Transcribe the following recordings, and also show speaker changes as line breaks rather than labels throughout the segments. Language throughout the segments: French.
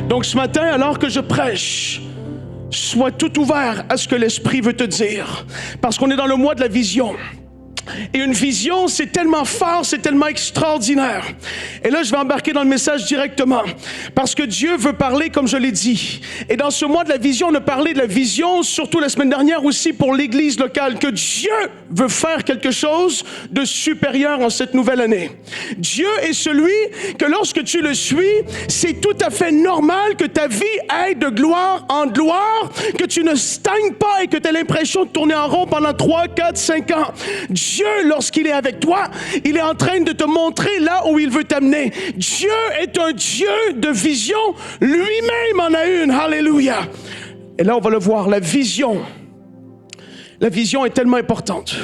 Donc ce matin, alors que je prêche, sois tout ouvert à ce que l'Esprit veut te dire. Parce qu'on est dans le mois de la vision. Et une vision, c'est tellement fort, c'est tellement extraordinaire. Et là, je vais embarquer dans le message directement. Parce que Dieu veut parler, comme je l'ai dit. Et dans ce mois de la vision, on a parlé de la vision, surtout la semaine dernière aussi pour l'Église locale, que Dieu veut faire quelque chose de supérieur en cette nouvelle année. Dieu est celui que lorsque tu le suis, c'est tout à fait normal que ta vie aille de gloire en gloire, que tu ne stagnes pas et que tu aies l'impression de tourner en rond pendant 3, 4, 5 ans. Dieu, lorsqu'il est avec toi, il est en train de te montrer là où il veut t'amener. Dieu est un Dieu de vision. Lui-même en a une. Alléluia. Et là, on va le voir, la vision. La vision est tellement importante.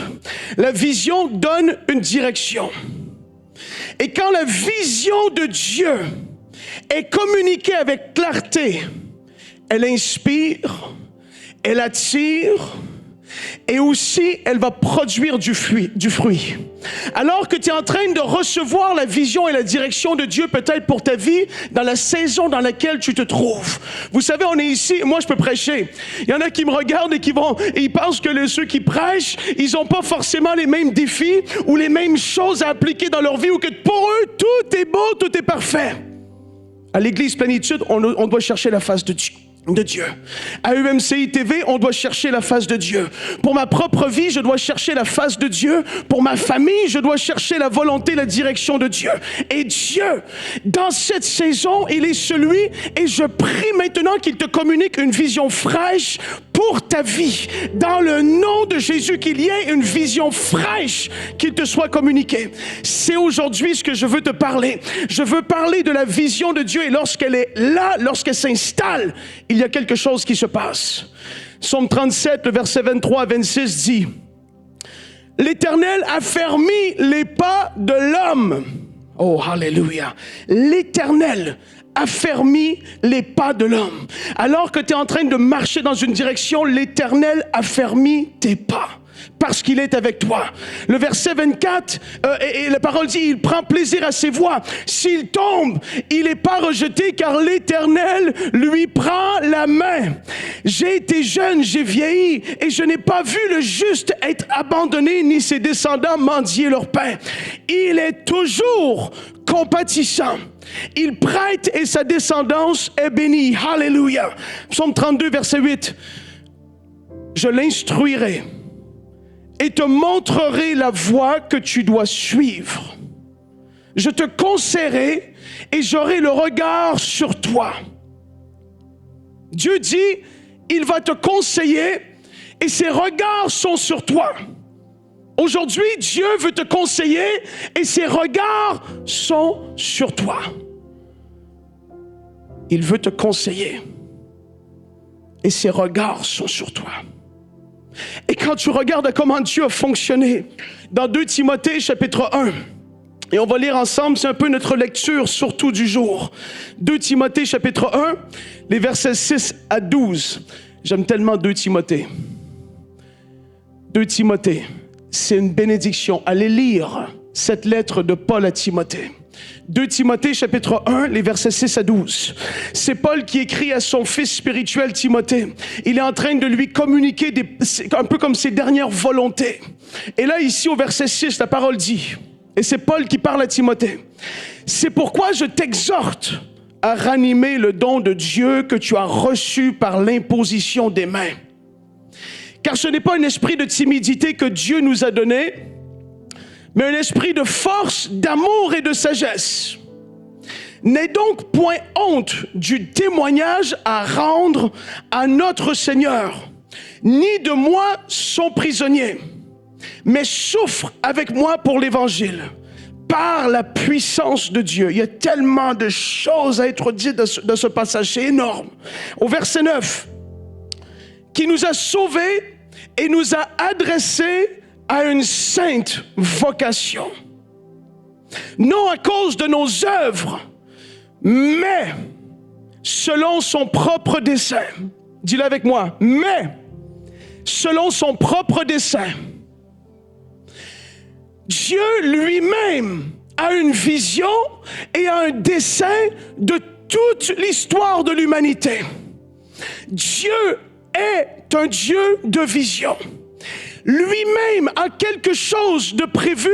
La vision donne une direction. Et quand la vision de Dieu est communiquée avec clarté, elle inspire, elle attire, et aussi, elle va produire du fruit. Alors que tu es en train de recevoir la vision et la direction de Dieu peut-être pour ta vie dans la saison dans laquelle tu te trouves. Vous savez, on est ici, moi je peux prêcher. Il y en a qui me regardent et ils pensent que ceux qui prêchent, ils n'ont pas forcément les mêmes défis ou les mêmes choses à appliquer dans leur vie ou que pour eux, tout est beau, tout est parfait. À l'Église Plénitude, on doit chercher la face de Dieu. À UMCI TV, on doit chercher la face de Dieu. Pour ma propre vie, je dois chercher la face de Dieu. Pour ma famille, je dois chercher la volonté, la direction de Dieu. Et Dieu, dans cette saison, il est celui, et je prie maintenant qu'il te communique une vision fraîche pour ta vie. Dans le nom de Jésus, qu'il y ait une vision fraîche qu'il te soit communiquée. C'est aujourd'hui ce que je veux te parler. Je veux parler de la vision de Dieu et lorsqu'elle est là, lorsqu'elle s'installe, il y a quelque chose qui se passe. Psaume 37, le verset 23 à 26 dit: « L'Éternel a fermé les pas de l'homme. » Oh, alléluia. L'Éternel a fermé les pas de l'homme. Alors que tu es en train de marcher dans une direction, l'Éternel a fermé tes pas. Parce qu'il est avec toi. Le verset 24, et la parole dit, il prend plaisir à ses voies. S'il tombe, il n'est pas rejeté car l'Éternel lui prend la main. J'ai été jeune, j'ai vieilli et je n'ai pas vu le juste être abandonné ni ses descendants mendier leur pain. Il est toujours compatissant. Il prête et sa descendance est bénie. Alléluia. Psaume 32, verset 8. Je l'instruirai et te montrerai la voie que tu dois suivre. Je te conseillerai et j'aurai le regard sur toi. Dieu dit, il va te conseiller et ses regards sont sur toi. Aujourd'hui, Dieu veut te conseiller et ses regards sont sur toi. Il veut te conseiller et ses regards sont sur toi. Et quand tu regardes comment Dieu a fonctionné, dans 2 Timothée chapitre 1, et on va lire ensemble, c'est un peu notre lecture surtout du jour. 2 Timothée chapitre 1, les versets 6 à 12. J'aime tellement 2 Timothée. 2 Timothée, c'est une bénédiction. Allez lire cette lettre de Paul à Timothée. 2 Timothée chapitre 1, les versets 6 à 12. C'est Paul qui écrit à son fils spirituel Timothée. Il est en train de lui communiquer un peu comme ses dernières volontés. Et là, ici, au verset 6, la parole dit, et c'est Paul qui parle à Timothée, « C'est pourquoi je t'exhorte à ranimer le don de Dieu que tu as reçu par l'imposition des mains. Car ce n'est pas un esprit de timidité que Dieu nous a donné, mais un esprit de force, d'amour et de sagesse. N'aie donc point honte du témoignage à rendre à notre Seigneur, ni de moi son prisonnier, mais souffre avec moi pour l'Évangile, par la puissance de Dieu. » Il y a tellement de choses à être dites dans ce passage, c'est énorme. Au verset 9, « Qui nous a sauvés et nous a adressés à une sainte vocation, non à cause de nos œuvres, mais selon son propre dessein. » Dis-le avec moi. « Mais selon son propre dessein. » Dieu lui-même a une vision et a un dessein de toute l'histoire de l'humanité, Dieu est un Dieu de vision. Lui-même a quelque chose de prévu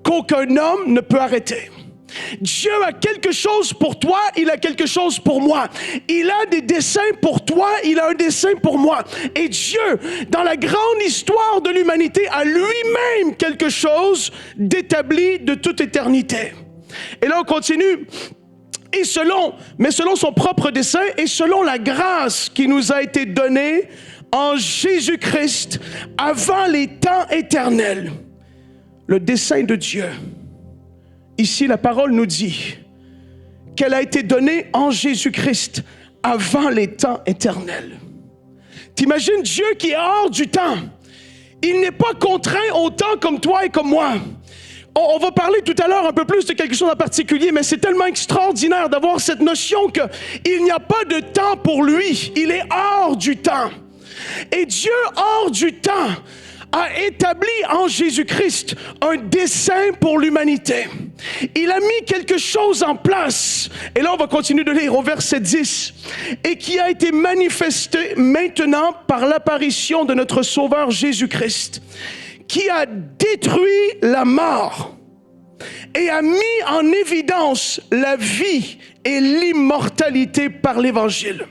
qu'aucun homme ne peut arrêter. Dieu a quelque chose pour toi, il a quelque chose pour moi. Il a des desseins pour toi, il a un dessein pour moi. Et Dieu, dans la grande histoire de l'humanité, a lui-même quelque chose d'établi de toute éternité. Et là, on continue. Et selon son propre dessein et selon la grâce qui nous a été donnée en Jésus-Christ avant les temps éternels. Le dessein de Dieu. Ici, la parole nous dit qu'elle a été donnée en Jésus-Christ avant les temps éternels. T'imagines Dieu qui est hors du temps. Il n'est pas contraint au temps comme toi et comme moi. On va parler tout à l'heure un peu plus de quelque chose en particulier, mais c'est tellement extraordinaire d'avoir cette notion qu'il n'y a pas de temps pour lui. Il est hors du temps. Et Dieu, hors du temps, a établi en Jésus-Christ un dessein pour l'humanité. Il a mis quelque chose en place. Et là, on va continuer de lire au verset 10. Et qui a été manifesté maintenant par l'apparition de notre Sauveur Jésus-Christ, qui a détruit la mort et a mis en évidence la vie et l'immortalité par l'Évangile.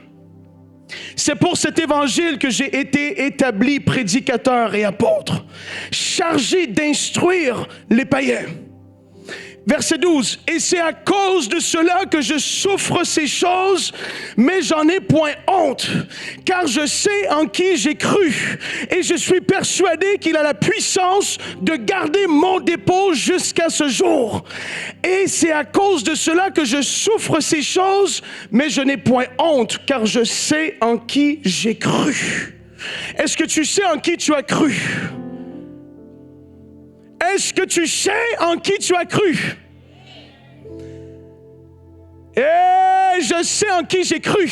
C'est pour cet évangile que j'ai été établi prédicateur et apôtre, chargé d'instruire les païens. Verset 12. Et c'est à cause de cela que je souffre ces choses, mais j'en ai point honte, car je sais en qui j'ai cru, et je suis persuadé qu'il a la puissance de garder mon dépôt jusqu'à ce jour. Et c'est à cause de cela que je souffre ces choses, mais je n'ai point honte, car je sais en qui j'ai cru. Est-ce que tu sais en qui tu as cru? Est-ce que tu sais en qui tu as cru? Et je sais en qui j'ai cru.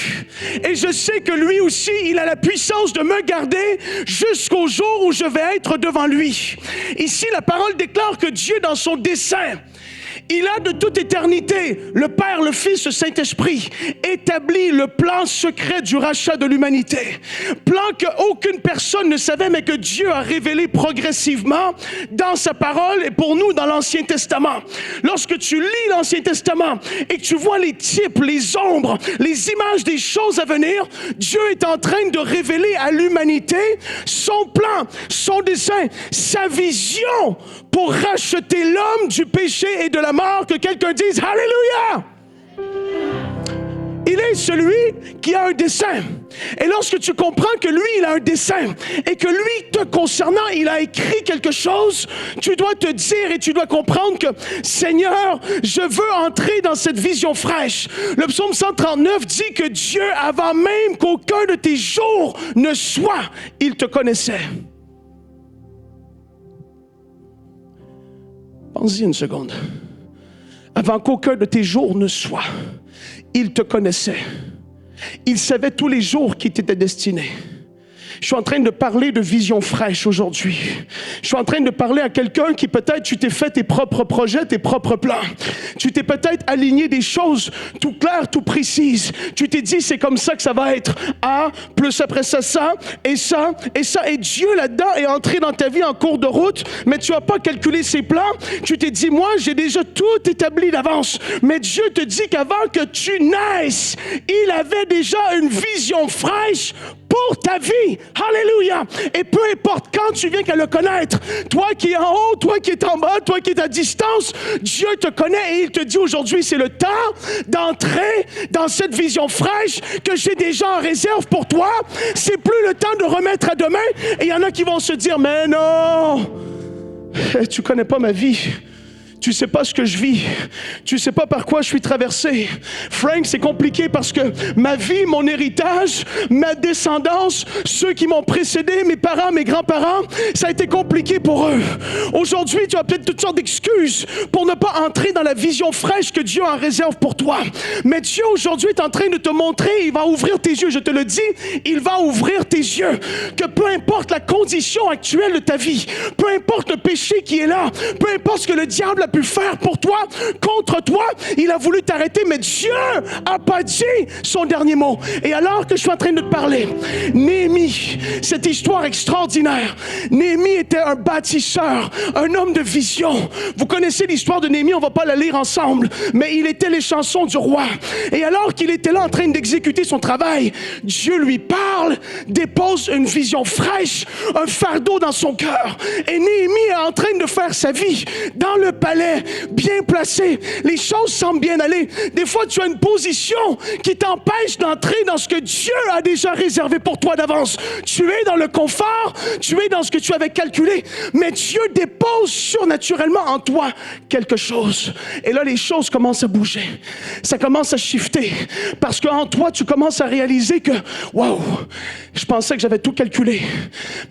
Et je sais que lui aussi, il a la puissance de me garder jusqu'au jour où je vais être devant lui. Ici, la parole déclare que Dieu, dans son dessein, il a de toute éternité, le Père, le Fils, le Saint-Esprit, établi le plan secret du rachat de l'humanité. Plan qu'aucune personne ne savait, mais que Dieu a révélé progressivement dans sa parole et pour nous dans l'Ancien Testament. Lorsque tu lis l'Ancien Testament et que tu vois les types, les ombres, les images des choses à venir, Dieu est en train de révéler à l'humanité son plan, son dessein, sa vision pour racheter l'homme du péché et de la mort. Que quelqu'un dise Alléluia! Il est celui qui a un dessein. Et lorsque tu comprends que lui, il a un dessein et que lui, te concernant, il a écrit quelque chose, tu dois te dire et tu dois comprendre que Seigneur, je veux entrer dans cette vision fraîche. Le psaume 139 dit que Dieu, avant même qu'aucun de tes jours ne soit, il te connaissait. Pense-y une seconde. Avant qu'aucun de tes jours ne soit, il te connaissait. Il savait tous les jours qui t'étaient destinés. Je suis en train de parler de vision fraîche aujourd'hui. Je suis en train de parler à quelqu'un qui peut-être tu t'es fait tes propres projets, tes propres plans. Tu t'es peut-être aligné des choses tout claires, tout précises. Tu t'es dit c'est comme ça que ça va être. A, plus après ça, ça, et ça, et ça. Et Dieu là-dedans est entré dans ta vie en cours de route, mais tu n'as pas calculé ses plans. Tu t'es dit, moi j'ai déjà tout établi d'avance. Mais Dieu te dit qu'avant que tu naisses, il avait déjà une vision fraîche pour ta vie. Alléluia. Et peu importe quand tu viens qu'à le connaître, toi qui es en haut, toi qui es en bas, toi qui es à distance, Dieu te connaît et il te dit aujourd'hui, c'est le temps d'entrer dans cette vision fraîche que j'ai déjà en réserve pour toi. C'est plus le temps de remettre à demain. Et il y en a qui vont se dire, mais non, tu connais pas ma vie. Tu sais pas ce que je vis. Tu sais pas par quoi je suis traversé. Frank, c'est compliqué parce que ma vie, mon héritage, ma descendance, ceux qui m'ont précédé, mes parents, mes grands-parents, ça a été compliqué pour eux. Aujourd'hui, tu as peut-être toutes sortes d'excuses pour ne pas entrer dans la vision fraîche que Dieu en réserve pour toi. Mais Dieu aujourd'hui est en train de te montrer, il va ouvrir tes yeux, je te le dis, il va ouvrir tes yeux. Que peu importe la condition actuelle de ta vie, peu importe le péché qui est là, peu importe ce que le diable a pu faire pour toi, contre toi. Il a voulu t'arrêter, mais Dieu n'a pas dit son dernier mot. Et alors que je suis en train de te parler, Néhémie, cette histoire extraordinaire. Néhémie était un bâtisseur, un homme de vision. Vous connaissez l'histoire de Néhémie, on ne va pas la lire ensemble, mais il était les chansons du roi. Et alors qu'il était là en train d'exécuter son travail, Dieu lui parle, dépose une vision fraîche, un fardeau dans son cœur. Et Néhémie est en train de faire sa vie dans le palais, bien placé. Les choses semblent bien aller. Des fois, tu as une position qui t'empêche d'entrer dans ce que Dieu a déjà réservé pour toi d'avance. Tu es dans le confort, tu es dans ce que tu avais calculé, mais Dieu dépose surnaturellement en toi quelque chose. Et là, les choses commencent à bouger. Ça commence à shifter. Parce qu'en toi, tu commences à réaliser que, waouh, je pensais que j'avais tout calculé.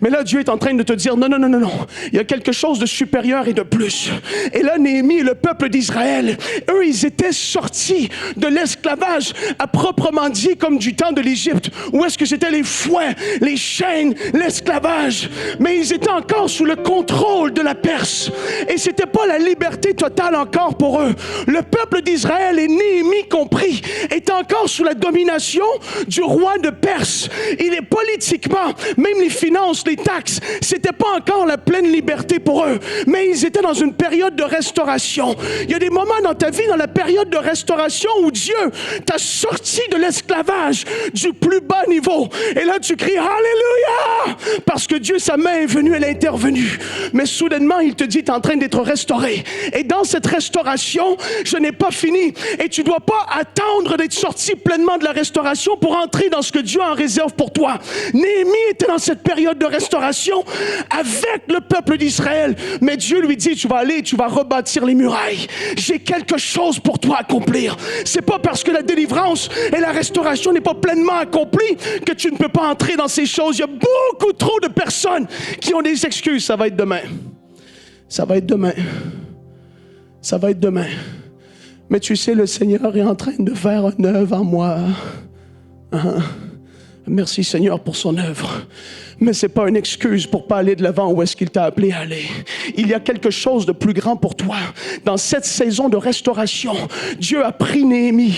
Mais là, Dieu est en train de te dire, non, non, non, non, non. Il y a quelque chose de supérieur et de plus. Et là, Néhémie et le peuple d'Israël, eux, ils étaient sortis de l'esclavage à proprement dit comme du temps de l'Égypte, où est-ce que c'était les fouets, les chaînes, l'esclavage. Mais ils étaient encore sous le contrôle de la Perse. Et c'était pas la liberté totale encore pour eux. Le peuple d'Israël, et Néhémie compris, est encore sous la domination du roi de Perse. Il est politiquement, même les finances, les taxes, c'était pas encore la pleine liberté pour eux. Mais ils étaient dans une période de restauration. Il y a des moments dans ta vie, dans la période de restauration, où Dieu t'a sorti de l'esclavage du plus bas niveau. Et là, tu cries Alléluia! Parce que Dieu, sa main est venue, elle est intervenue. Mais soudainement, il te dit, tu es en train d'être restauré. Et dans cette restauration, je n'ai pas fini. Et tu ne dois pas attendre d'être sorti pleinement de la restauration pour entrer dans ce que Dieu en réserve pour toi. Néhémie était dans cette période de restauration avec le peuple d'Israël. Mais Dieu lui dit, tu vas aller, tu vas rebâtir les murailles. J'ai quelque chose pour toi à accomplir. C'est pas parce que la délivrance et la restauration n'est pas pleinement accomplie que tu ne peux pas entrer dans ces choses. Il y a beaucoup trop de personnes qui ont des excuses. Ça va être demain. Ça va être demain. Ça va être demain. Mais tu sais, le Seigneur est en train de faire une œuvre en moi. Merci Seigneur pour son œuvre. Mais ce n'est pas une excuse pour ne pas aller de l'avant où est-ce qu'il t'a appelé à aller. Il y a quelque chose de plus grand pour toi. Dans cette saison de restauration, Dieu a pris Néhémie.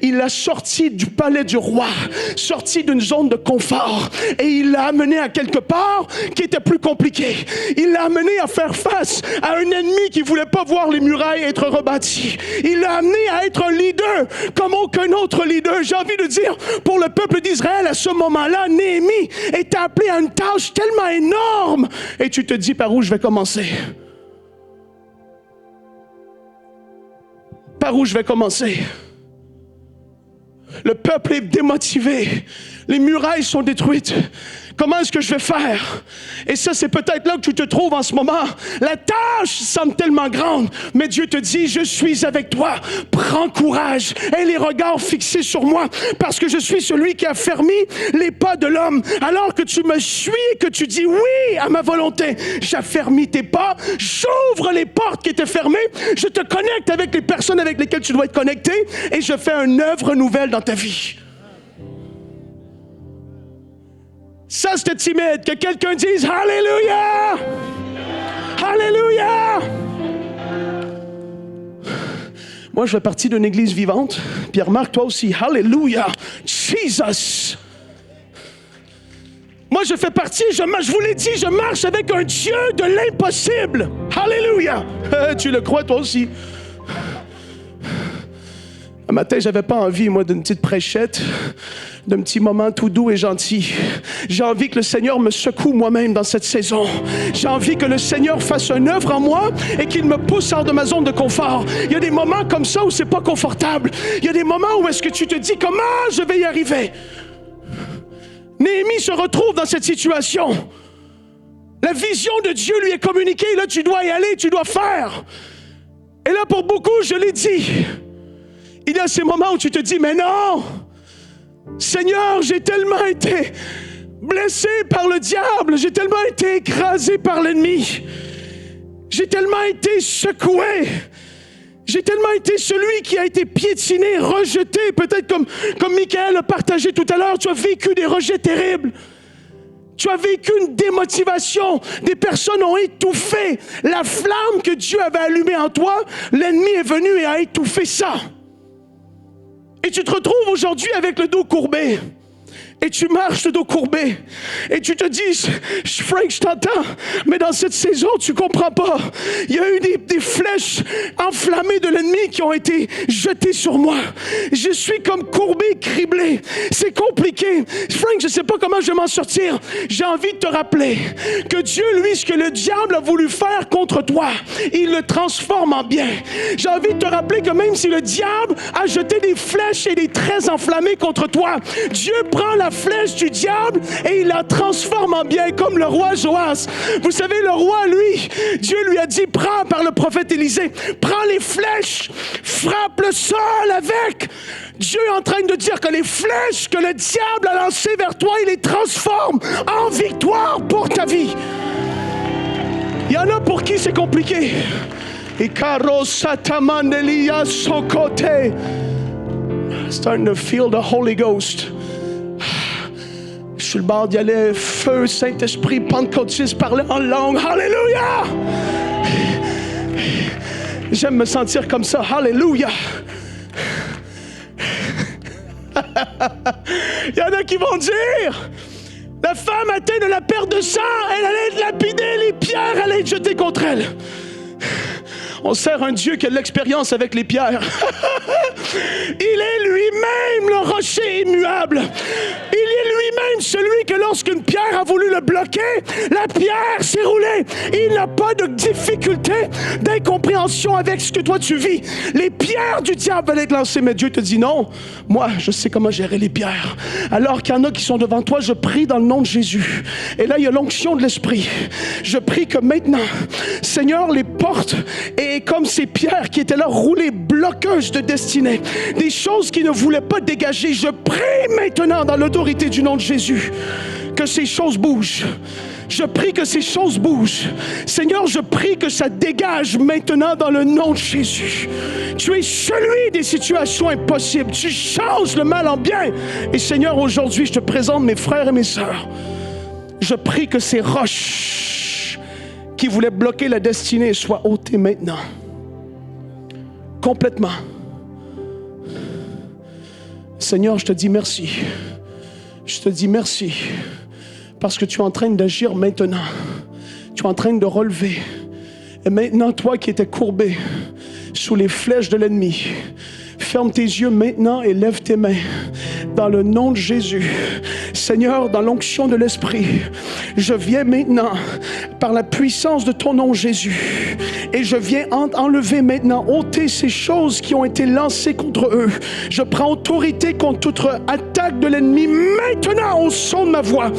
Il l'a sorti du palais du roi, sorti d'une zone de confort, et il l'a amené à quelque part qui était plus compliqué. Il l'a amené à faire face à un ennemi qui ne voulait pas voir les murailles être rebâties. Il l'a amené à être un leader comme aucun autre leader. J'ai envie de dire, pour le peuple d'Israël, à ce moment-là, Néhémie était appelé à une tâche tellement énorme. Et tu te dis, par où je vais commencer? Par où je vais commencer? Le peuple est démotivé. Les murailles sont détruites. Comment est-ce que je vais faire? Et ça, c'est peut-être là que tu te trouves en ce moment. La tâche semble tellement grande, mais Dieu te dit, je suis avec toi. Prends courage. Aie les regards fixés sur moi, parce que je suis celui qui a fermé les pas de l'homme. Alors que tu me suis et que tu dis oui à ma volonté, j'affermis tes pas, j'ouvre les portes qui étaient fermées, je te connecte avec les personnes avec lesquelles tu dois être connecté, et je fais une œuvre nouvelle dans ta vie. Ça, c'était timide. Que quelqu'un dise Alléluia! Alléluia! Moi, je fais partie d'une église vivante. Puis remarque, toi aussi. Alléluia! Jesus! Moi, je fais partie, je vous l'ai dit, je marche avec un Dieu de l'impossible. Alléluia! Tu le crois, toi aussi? Un matin, j'avais pas envie, moi, d'une petite prêchette, d'un petit moment tout doux et gentil. J'ai envie que le Seigneur me secoue moi-même dans cette saison. J'ai envie que le Seigneur fasse une œuvre en moi et qu'il me pousse hors de ma zone de confort. Il y a des moments comme ça où c'est pas confortable. Il y a des moments où est-ce que tu te dis comment je vais y arriver. Néhémie se retrouve dans cette situation. La vision de Dieu lui est communiquée. Là, tu dois y aller, tu dois faire. Et là, pour beaucoup, je l'ai dit, il y a ces moments où tu te dis, mais non, Seigneur, j'ai tellement été blessé par le diable, j'ai tellement été écrasé par l'ennemi, j'ai tellement été secoué, j'ai tellement été celui qui a été piétiné, rejeté, peut-être comme Michael a partagé tout à l'heure, tu as vécu des rejets terribles. Tu as vécu une démotivation. Des personnes ont étouffé la flamme que Dieu avait allumée en toi. L'ennemi est venu et a étouffé ça. Et tu te retrouves aujourd'hui avec le dos courbé. Et tu marches le dos courbé. Et tu te dis, Frank, je t'entends, mais dans cette saison, tu comprends pas. Il y a eu des flèches enflammées de l'ennemi qui ont été jetées sur moi. Je suis comme courbé, criblé. C'est compliqué. Frank, je sais pas comment je vais m'en sortir. J'ai envie de te rappeler que Dieu, lui, ce que le diable a voulu faire contre toi, il le transforme en bien. J'ai envie de te rappeler que même si le diable a jeté des flèches et des traits enflammés contre toi, Dieu prend la flèche du diable et il la transforme en bien, comme le roi Joas. Vous savez, le roi, lui, Dieu lui a dit, prends, par le prophète Élisée, prends les flèches, frappe le sol avec. Dieu est en train de dire que les flèches que le diable a lancées vers toi, il les transforme en victoire pour ta vie. Il y en a pour qui c'est compliqué. Starting to feel the Holy Ghost. Je suis le bord d'y aller. Feu, Saint-Esprit, Pentecôtiste, parler en langue. Alléluia! J'aime me sentir comme ça. Alléluia! Il y en a qui vont dire, la femme atteinte de la perte de sang, elle allait être lapidée, les pierres allaient être jetées contre elle. On sert un Dieu qui a de l'expérience avec les pierres. Il est lui-même le rocher immuable. Il est lui-même celui que lorsqu'une pierre a voulu le bloquer, la pierre s'est roulée. Il n'a pas de difficulté, d'incompréhension avec ce que toi tu vis. Les pierres du diable veulent être lancées, mais Dieu te dit non. Moi, je sais comment gérer les pierres. Alors qu'il y en a qui sont devant toi, je prie dans le nom de Jésus. Et là, il y a l'onction de l'Esprit. Je prie que maintenant, Seigneur, les portes et comme ces pierres qui étaient là roulées, bloqueuses de destinée, des choses qui ne voulaient pas dégager, je prie maintenant dans l'autorité du nom de Jésus que ces choses bougent. Je prie que ces choses bougent. Seigneur, je prie que ça dégage maintenant dans le nom de Jésus. Tu es celui des situations impossibles. Tu changes le mal en bien. Et Seigneur, aujourd'hui, je te présente mes frères et mes sœurs. Je prie que ces roches qui voulaient bloquer la destinée soient ôtées maintenant. Complètement. Seigneur, je te dis merci. Je te dis merci parce que tu es en train d'agir maintenant. Tu es en train de relever. Et maintenant, toi qui étais courbé sous les flèches de l'ennemi, ferme tes yeux maintenant et lève tes mains. Dans le nom de Jésus, Seigneur, dans l'onction de l'Esprit, je viens maintenant, par la puissance de ton nom Jésus, et je viens enlever maintenant, ôter ces choses qui ont été lancées contre eux. Je prends autorité contre toute attaque de l'ennemi maintenant au son de ma voix.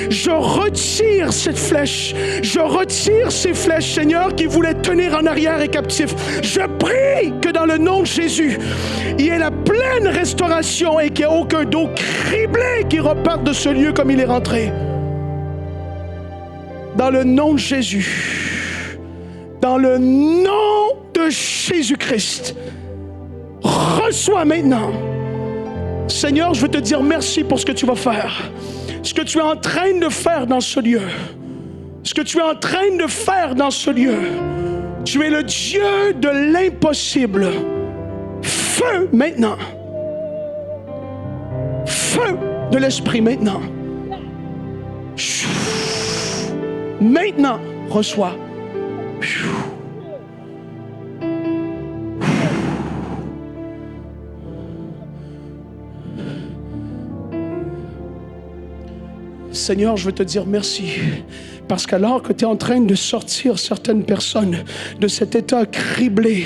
Je retire cette flèche, je retire ces flèches, Seigneur, qui voulaient tenir en arrière et captifs. Je prie que dans le nom de Jésus, il y ait la pleine restauration et qu'il n'y ait aucun dos criblé qui reparte de ce lieu comme il est rentré. Dans le nom de Jésus, dans le nom de Jésus-Christ, reçois maintenant. Seigneur, je veux te dire merci pour ce que tu vas faire. Ce que tu es en train de faire dans ce lieu. Ce que tu es en train de faire dans ce lieu. Tu es le Dieu de l'impossible. Feu maintenant. Feu de l'Esprit maintenant. Maintenant, reçois. Seigneur, je veux te dire merci. Parce qu'alors que tu es en train de sortir certaines personnes de cet état criblé,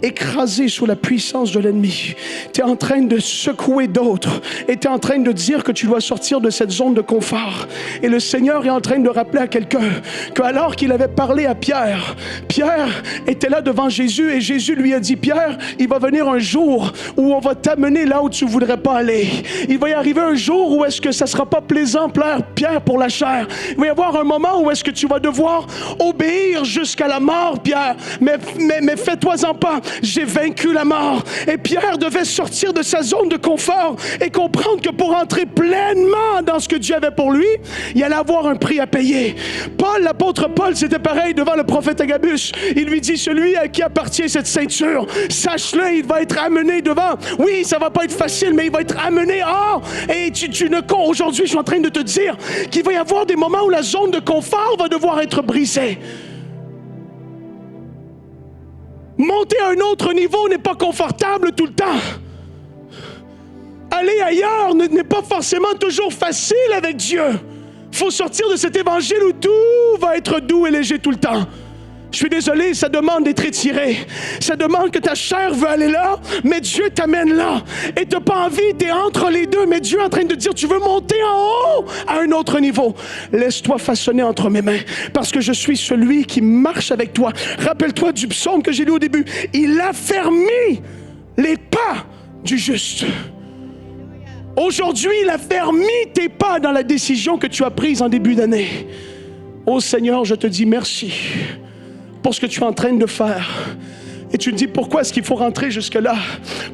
écrasé sous la puissance de l'ennemi, tu es en train de secouer d'autres et tu es en train de dire que tu dois sortir de cette zone de confort. Et le Seigneur est en train de rappeler à quelqu'un qu'alors qu'il avait parlé à Pierre, Pierre était là devant Jésus et Jésus lui a dit, Pierre, il va venir un jour où on va t'amener là où tu ne voudrais pas aller. Il va y arriver un jour où est-ce que ça ne sera pas plaisant Pierre, pour la chair. Il va y avoir un moment où est-ce que tu vas devoir obéir jusqu'à la mort, Pierre. Mais fais-toi-en pas, j'ai vaincu la mort. Et Pierre devait sortir de sa zone de confort et comprendre que pour entrer pleinement dans ce que Dieu avait pour lui, il allait avoir un prix à payer. Paul, l'apôtre Paul, c'était pareil devant le prophète Agabus. Il lui dit, celui à qui appartient cette ceinture, sache-le, il va être amené devant. Oui, ça va pas être facile, mais il va être amené hors. Et aujourd'hui, je suis en train de te dire qu'il va y avoir des moments où la zone de confort va devoir être brisée. Monter à un autre niveau n'est pas confortable tout le temps. Aller ailleurs n'est pas forcément toujours facile avec Dieu. Il faut sortir de cet évangile où tout va être doux et léger tout le temps. Je suis désolé, ça demande d'être étiré. Ça demande que ta chair veut aller là, mais Dieu t'amène là. Et tu n'as pas envie, tu es entre les deux, mais Dieu est en train de dire, tu veux monter en haut à un autre niveau. Laisse-toi façonner entre mes mains, parce que je suis celui qui marche avec toi. Rappelle-toi du psaume que j'ai lu au début. Il affermit les pas du juste. Aujourd'hui, il affermit tes pas dans la décision que tu as prise en début d'année. Oh Seigneur, je te dis merci pour ce que tu es en train de faire. Et tu te dis, pourquoi est-ce qu'il faut rentrer jusque-là?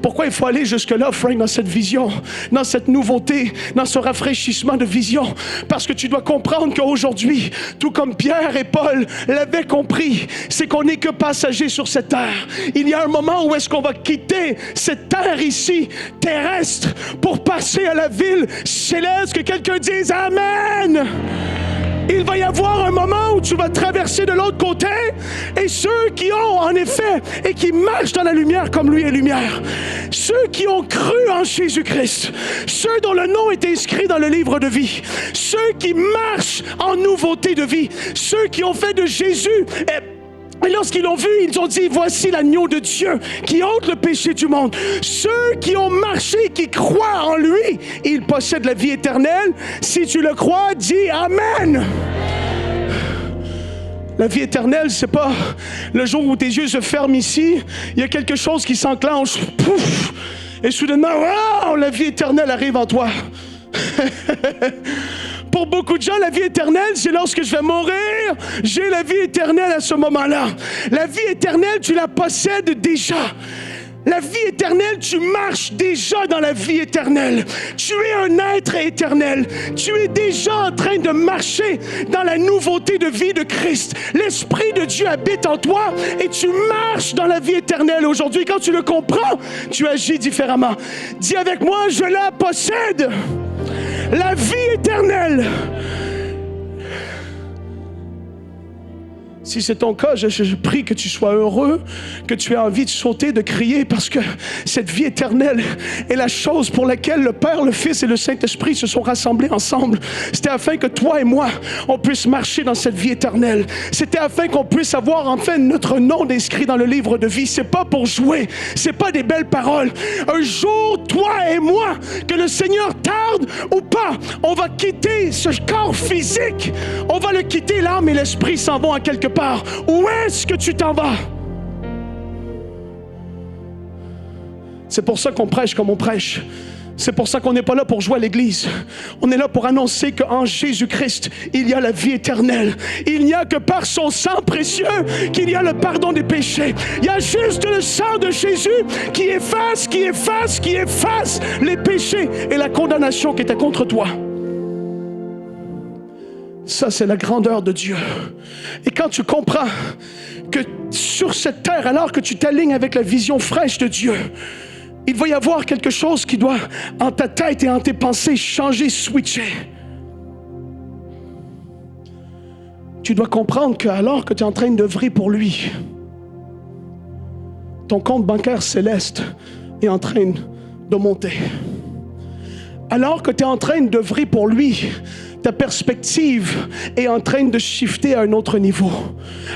Pourquoi il faut aller jusque-là, Frank, dans cette vision, dans cette nouveauté, dans ce rafraîchissement de vision? Parce que tu dois comprendre qu'aujourd'hui, tout comme Pierre et Paul l'avaient compris, c'est qu'on n'est que passagers sur cette terre. Il y a un moment où est-ce qu'on va quitter cette terre ici, terrestre, pour passer à la ville céleste. Que quelqu'un dise Amen! Il va y avoir un moment où tu vas traverser de l'autre côté, et ceux qui ont en effet et qui marchent dans la lumière comme lui est lumière, ceux qui ont cru en Jésus-Christ, ceux dont le nom est inscrit dans le livre de vie, ceux qui marchent en nouveauté de vie, ceux qui ont fait de Jésus... Et lorsqu'ils l'ont vu, ils ont dit, voici l'agneau de Dieu qui ôte le péché du monde. Ceux qui ont marché, qui croient en lui, ils possèdent la vie éternelle. Si tu le crois, dis Amen. La vie éternelle, c'est pas le jour où tes yeux se ferment ici, il y a quelque chose qui s'enclenche, pouf, et soudainement, wow, la vie éternelle arrive en toi. Pour beaucoup de gens, la vie éternelle, c'est lorsque je vais mourir, j'ai la vie éternelle à ce moment-là. La vie éternelle, tu la possèdes déjà. La vie éternelle, tu marches déjà dans la vie éternelle. Tu es un être éternel. Tu es déjà en train de marcher dans la nouveauté de vie de Christ. L'Esprit de Dieu habite en toi et tu marches dans la vie éternelle. Aujourd'hui, quand tu le comprends, tu agis différemment. Dis avec moi, je la possède. La vie éternelle. Si c'est ton cas, je prie que tu sois heureux, que tu aies envie de sauter, de crier, parce que cette vie éternelle est la chose pour laquelle le Père, le Fils et le Saint-Esprit se sont rassemblés ensemble. C'était afin que toi et moi, on puisse marcher dans cette vie éternelle. C'était afin qu'on puisse avoir enfin notre nom inscrit dans le livre de vie. C'est pas pour jouer, c'est pas des belles paroles. Un jour, toi et moi, que le Seigneur tarde ou pas, on va quitter ce corps physique. On va le quitter, l'âme et l'esprit s'en vont à quelque part. Où est-ce que tu t'en vas? C'est pour ça qu'on prêche comme on prêche. C'est pour ça qu'on n'est pas là pour jouer à l'église. On est là pour annoncer qu'en Jésus-Christ, il y a la vie éternelle. Il n'y a que par son sang précieux qu'il y a le pardon des péchés. Il y a juste le sang de Jésus qui efface les péchés et la condamnation qui était contre toi. Ça, c'est la grandeur de Dieu. Et quand tu comprends que sur cette terre, alors que tu t'alignes avec la vision fraîche de Dieu, il va y avoir quelque chose qui doit, en ta tête et en tes pensées, changer, switcher. Tu dois comprendre que alors que tu es en train d'œuvrer pour lui, ton compte bancaire céleste est en train de monter. Alors que tu es en train d'œuvrer pour lui, ta perspective est en train de shifter à un autre niveau.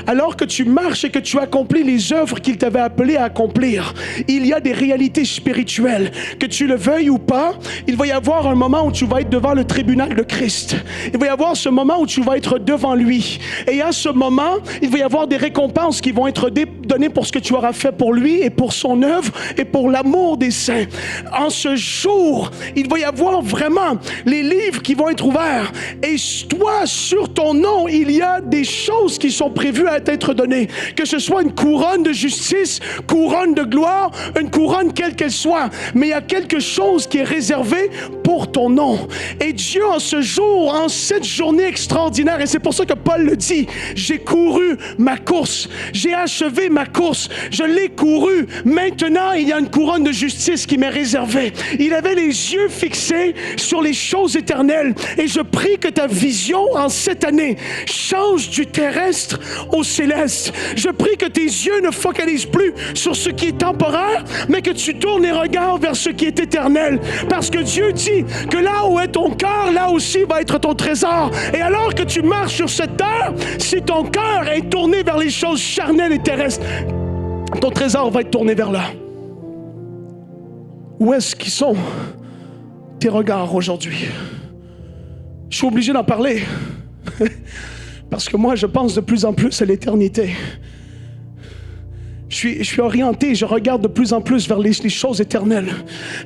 Alors que tu marches et que tu accomplis les œuvres qu'il t'avait appelé à accomplir, il y a des réalités spirituelles. Que tu le veuilles ou pas, il va y avoir un moment où tu vas être devant le tribunal de Christ. Il va y avoir ce moment où tu vas être devant lui. Et à ce moment, il va y avoir des récompenses qui vont être données pour ce que tu auras fait pour lui et pour son œuvre et pour l'amour des saints. En ce jour, il va y avoir voir vraiment les livres qui vont être ouverts. Et toi, sur ton nom, il y a des choses qui sont prévues à t'être données. Que ce soit une couronne de justice, couronne de gloire, une couronne quelle qu'elle soit. Mais il y a quelque chose qui est réservé pour ton nom. Et Dieu, en ce jour, en cette journée extraordinaire, et c'est pour ça que Paul le dit, j'ai couru ma course, j'ai achevé ma course, je l'ai couru. Maintenant, il y a une couronne de justice qui m'est réservée. Il avait les yeux fixés sur les choses éternelles. Et je prie que ta vision en cette année change du terrestre au céleste. Je prie que tes yeux ne focalisent plus sur ce qui est temporaire, mais que tu tournes les regards vers ce qui est éternel. Parce que Dieu dit que là où est ton cœur, là aussi va être ton trésor. Et alors que tu marches sur cette terre, si ton cœur est tourné vers les choses charnelles et terrestres, ton trésor va être tourné vers là. Où est-ce qu'ils sont tes regards aujourd'hui? Je suis obligé d'en parler parce que moi je pense de plus en plus à l'éternité. Je suis orienté, je regarde de plus en plus vers les choses éternelles.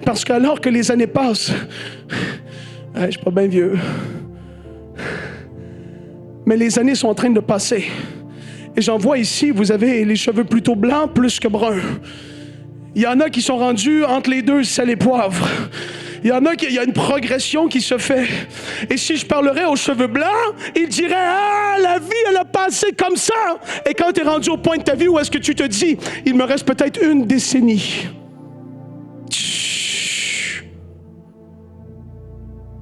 Parce qu'alors que les années passent, je suis pas bien vieux, mais les années sont en train de passer. Et j'en vois ici, vous avez les cheveux plutôt blancs plus que bruns. Il y en a qui sont rendus entre les deux, sel et poivre. Il y en a il y a une progression qui se fait. Et si je parlerais aux cheveux blancs, ils diraient « Ah, la vie, elle a passé comme ça! » Et quand tu es rendu au point de ta vie où est-ce que tu te dis « Il me reste peut-être une décennie. »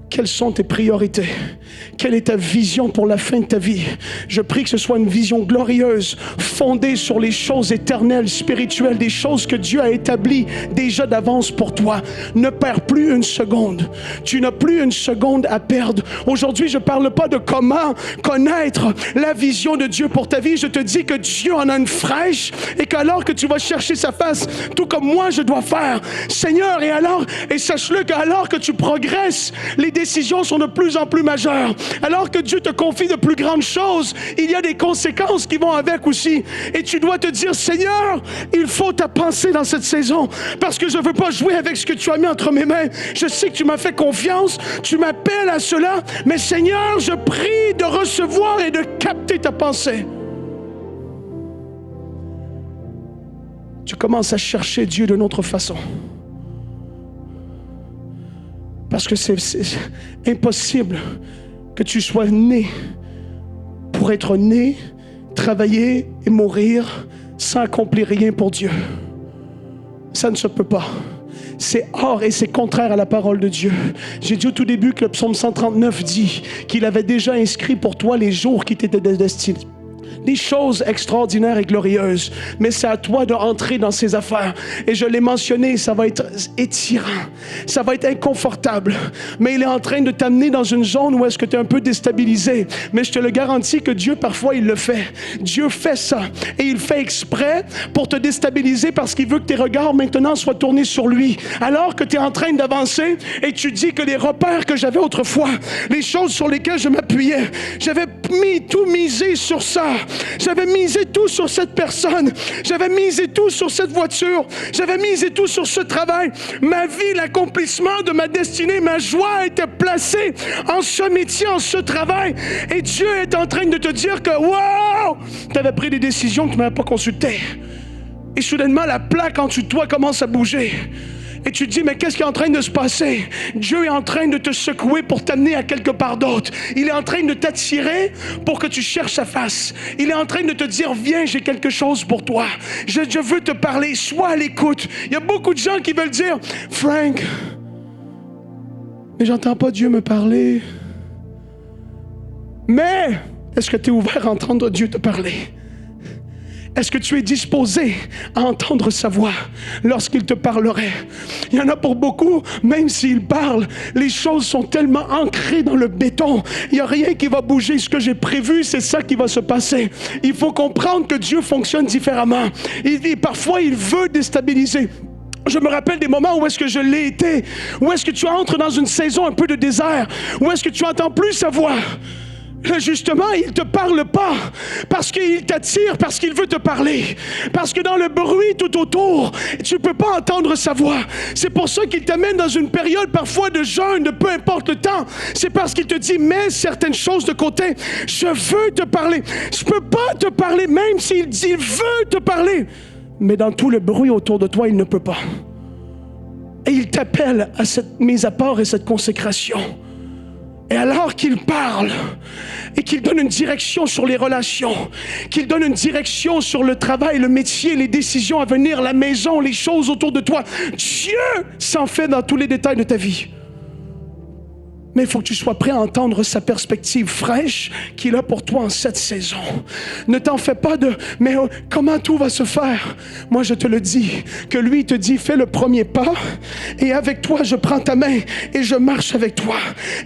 Quelles sont tes priorités? Quelle est ta vision pour la fin de ta vie? Je prie que ce soit une vision glorieuse, fondée sur les choses éternelles, spirituelles, des choses que Dieu a établies déjà d'avance pour toi. Ne perds plus une seconde. Tu n'as plus une seconde à perdre. Aujourd'hui, je ne parle pas de comment connaître la vision de Dieu pour ta vie. Je te dis que Dieu en a une fraîche et qu'alors que tu vas chercher sa face, tout comme moi je dois faire, Seigneur, et sache-le qu'alors que tu progresses, les décisions sont de plus en plus majeures. Alors que Dieu te confie de plus grandes choses, il y a des conséquences qui vont avec aussi. Et tu dois te dire, Seigneur, il faut ta pensée dans cette saison. Parce que je ne veux pas jouer avec ce que tu as mis entre mes mains. Je sais que tu m'as fait confiance, tu m'appelles à cela. Mais Seigneur, je prie de recevoir et de capter ta pensée. Tu commences à chercher Dieu d'une autre façon. Parce que c'est impossible que tu sois né pour être né, travailler et mourir sans accomplir rien pour Dieu. Ça ne se peut pas. C'est hors et c'est contraire à la parole de Dieu. J'ai dit au tout début que le psaume 139 dit qu'il avait déjà inscrit pour toi les jours qui t'étaient destinés. Des choses extraordinaires et glorieuses. Mais c'est à toi d'entrer dans ces affaires. Et je l'ai mentionné, ça va être étirant. Ça va être inconfortable. Mais il est en train de t'amener dans une zone où est-ce que tu es un peu déstabilisé. Mais je te le garantis que Dieu, parfois, il le fait. Dieu fait ça. Et il fait exprès pour te déstabiliser parce qu'il veut que tes regards maintenant soient tournés sur lui. Alors que tu es en train d'avancer et tu dis que les repères que j'avais autrefois, les choses sur lesquelles je m'appuyais, j'avais tout misé sur ça. J'avais misé tout sur cette personne. J'avais misé tout sur cette voiture. J'avais misé tout sur ce travail. Ma vie, l'accomplissement de ma destinée, ma joie était placée en ce métier, en ce travail. Et Dieu est en train de te dire que, wow, tu avais pris des décisions que tu ne m'avais pas consultées. Et soudainement, la plaque en dessous de toi commence à bouger. Et tu te dis, mais qu'est-ce qui est en train de se passer? Dieu est en train de te secouer pour t'amener à quelque part d'autre. Il est en train de t'attirer pour que tu cherches sa face. Il est en train de te dire, viens, j'ai quelque chose pour toi. Je veux te parler, sois à l'écoute. Il y a beaucoup de gens qui veulent dire, Frank, mais j'entends pas Dieu me parler. Mais, est-ce que tu es ouvert à entendre Dieu te parler? Est-ce que tu es disposé à entendre sa voix lorsqu'il te parlerait? Il y en a pour beaucoup, même s'il parle, les choses sont tellement ancrées dans le béton. Il n'y a rien qui va bouger. Ce que j'ai prévu, c'est ça qui va se passer. Il faut comprendre que Dieu fonctionne différemment. Parfois, il veut déstabiliser. Je me rappelle des moments où est-ce que je l'ai été. Où est-ce que tu entres dans une saison un peu de désert. Où est-ce que tu n'entends plus sa voix. Là, justement, il ne te parle pas parce qu'il t'attire, parce qu'il veut te parler. Parce que dans le bruit tout autour, tu ne peux pas entendre sa voix. C'est pour ça qu'il t'amène dans une période parfois de jeûne, de peu importe le temps. C'est parce qu'il te dit, mets certaines choses de côté. Je veux te parler. Je ne peux pas te parler, même s'il dit, il veut te parler. Mais dans tout le bruit autour de toi, il ne peut pas. Et il t'appelle à cette mise à part et cette consécration. Et alors qu'il parle et qu'il donne une direction sur les relations, qu'il donne une direction sur le travail, le métier, les décisions à venir, la maison, les choses autour de toi, Dieu s'en fait dans tous les détails de ta vie. Mais il faut que tu sois prêt à entendre sa perspective fraîche qu'il a pour toi en cette saison. Ne t'en fais pas de « mais comment tout va se faire ?» Moi, je te le dis, que lui te dit « fais le premier pas et avec toi, je prends ta main et je marche avec toi. »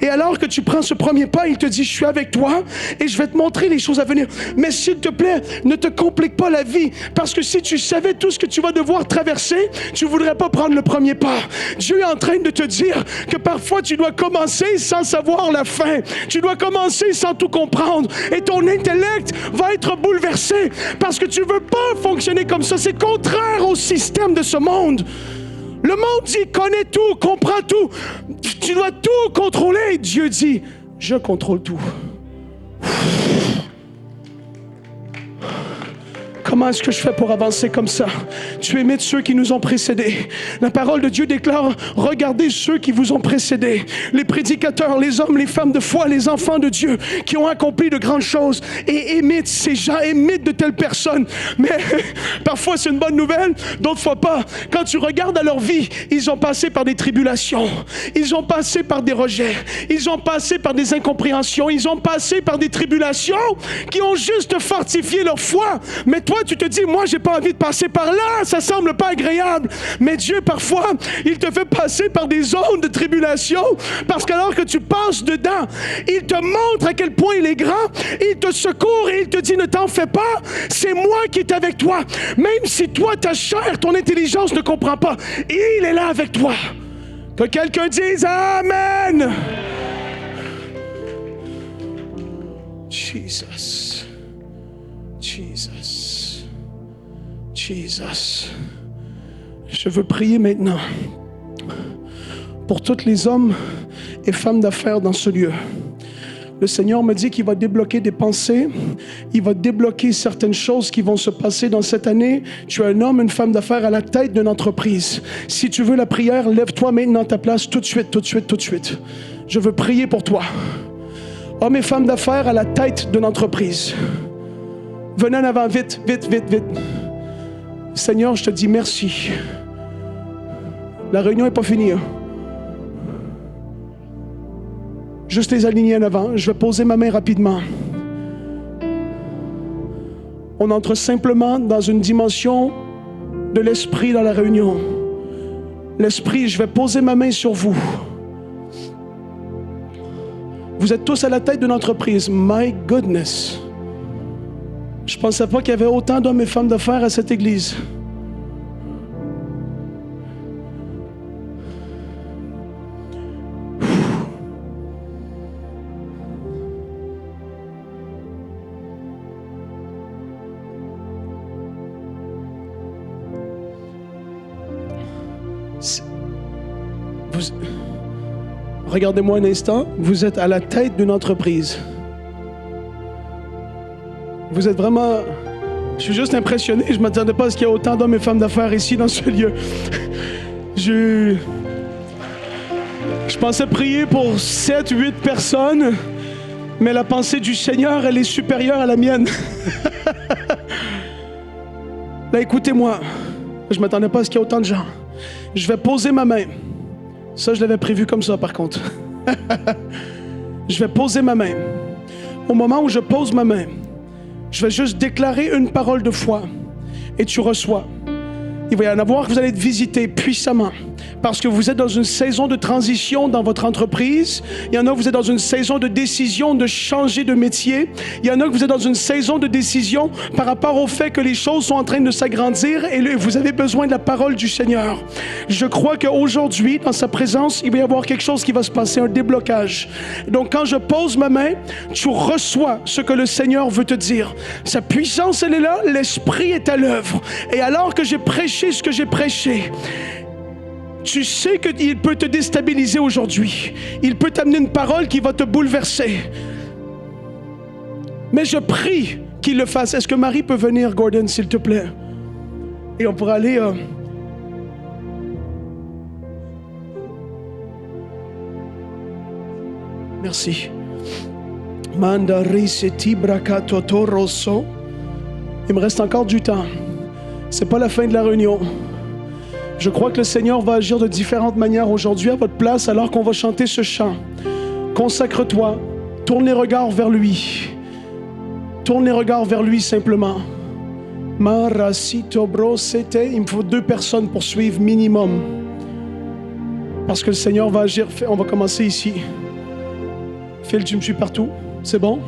Et alors que tu prends ce premier pas, il te dit « je suis avec toi et je vais te montrer les choses à venir. » Mais s'il te plaît, ne te complique pas la vie parce que si tu savais tout ce que tu vas devoir traverser, tu ne voudrais pas prendre le premier pas. Dieu est en train de te dire que parfois, tu dois commencer sans savoir la fin. Tu dois commencer sans tout comprendre. Et ton intellect va être bouleversé parce que tu ne veux pas fonctionner comme ça. C'est contraire au système de ce monde. Le monde dit, connais tout, comprends tout. Tu dois tout contrôler. Dieu dit, je contrôle tout. Comment est-ce que je fais pour avancer comme ça? Tu imites ceux qui nous ont précédés. La parole de Dieu déclare, regardez ceux qui vous ont précédés. Les prédicateurs, les hommes, les femmes de foi, les enfants de Dieu qui ont accompli de grandes choses. Et imitent ces gens, imitent de telles personnes. Mais parfois c'est une bonne nouvelle, d'autres fois pas. Quand tu regardes à leur vie, ils ont passé par des tribulations. Ils ont passé par des rejets. Ils ont passé par des incompréhensions. Ils ont passé par des tribulations qui ont juste fortifié leur foi. Mais toi, tu te dis, moi, j'ai pas envie de passer par là, ça semble pas agréable. Mais Dieu, parfois, il te fait passer par des zones de tribulation, parce qu'alors que tu passes dedans, il te montre à quel point il est grand, il te secourt et il te dit, ne t'en fais pas, c'est moi qui est avec toi. Même si toi, ta chair, ton intelligence ne comprend pas, il est là avec toi. Que quelqu'un dise Amen. Jesus. Jesus. Jesus. Je veux prier maintenant pour tous les hommes et femmes d'affaires dans ce lieu. Le Seigneur me dit qu'il va débloquer des pensées, il va débloquer certaines choses qui vont se passer dans cette année. Tu es un homme, une femme d'affaires à la tête d'une entreprise. Si tu veux la prière, lève-toi maintenant à ta place tout de suite, tout de suite, tout de suite. Je veux prier pour toi. Hommes et femmes d'affaires à la tête d'une entreprise. Venez en avant, vite, vite, vite, vite. Seigneur, je te dis merci. La réunion n'est pas finie. Hein? Juste les aligner en avant. Je vais poser ma main rapidement. On entre simplement dans une dimension de l'esprit dans la réunion. L'esprit, je vais poser ma main sur vous. Vous êtes tous à la tête d'une entreprise. My goodness. Je ne pensais pas qu'il y avait autant d'hommes et femmes d'affaires à cette église. Regardez-moi un instant. Vous êtes à la tête d'une entreprise. Vous êtes vraiment... Je suis juste impressionné. Je ne m'attendais pas à ce qu'il y ait autant d'hommes et femmes d'affaires ici dans ce lieu. Je pensais prier pour 7, 8 personnes, mais la pensée du Seigneur, elle est supérieure à la mienne. Là, écoutez-moi. Je ne m'attendais pas à ce qu'il y ait autant de gens. Je vais poser ma main. Ça, je l'avais prévu comme ça, par contre. Je vais poser ma main. Au moment où je pose ma main, je vais juste déclarer une parole de foi et tu reçois. Il va y en avoir que vous allez être visités puissamment parce que vous êtes dans une saison de transition dans votre entreprise. Il y en a, vous êtes dans une saison de décision de changer de métier. Il y en a que vous êtes dans une saison de décision par rapport au fait que les choses sont en train de s'agrandir et vous avez besoin de la parole du Seigneur. Je crois qu'aujourd'hui, dans sa présence, il va y avoir quelque chose qui va se passer, un déblocage. Donc, quand je pose ma main, tu reçois ce que le Seigneur veut te dire. Sa puissance, elle est là, l'Esprit est à l'œuvre. Et alors que j'ai prêché ce que j'ai prêché, tu sais qu'il peut te déstabiliser aujourd'hui. Il peut t'amener une parole qui va te bouleverser. Mais je prie qu'il le fasse. Est-ce que Marie peut venir, Gordon, s'il te plaît? Et on pourra aller... Merci. Il me reste encore du temps. C'est pas la fin de la réunion. Je crois que le Seigneur va agir de différentes manières aujourd'hui à votre place alors qu'on va chanter ce chant. Consacre-toi. Tourne les regards vers lui. Tourne les regards vers lui simplement. Il me faut 2 personnes pour suivre minimum. Parce que le Seigneur va agir. On va commencer ici. Phil, tu me suis partout? C'est bon?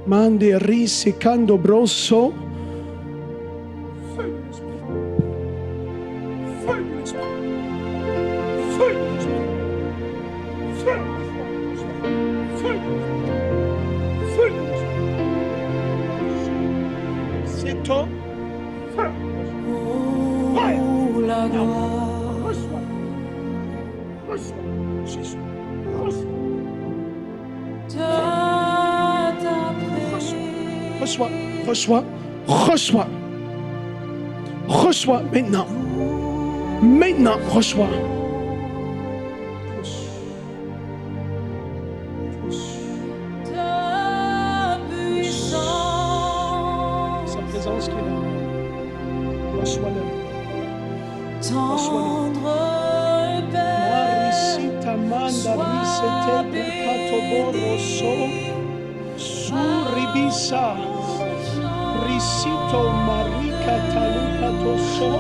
Manderi secando brosso. C'est toi.
Oh, la gloire.
Jésus. Reçois, reçois, reçois. Reçois maintenant. Maintenant, reçois.
Ta puissance.
Sa présence qui est là. Reçois-le.
Tendre Père. Sois béni.
Suribisa. Risito Marika Taluka Toso.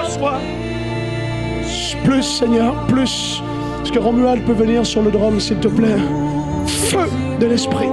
Reçois. Plus, Seigneur, plus. Est-ce que Romuald peut venir sur le drum, s'il te plaît? Feu de l'Esprit.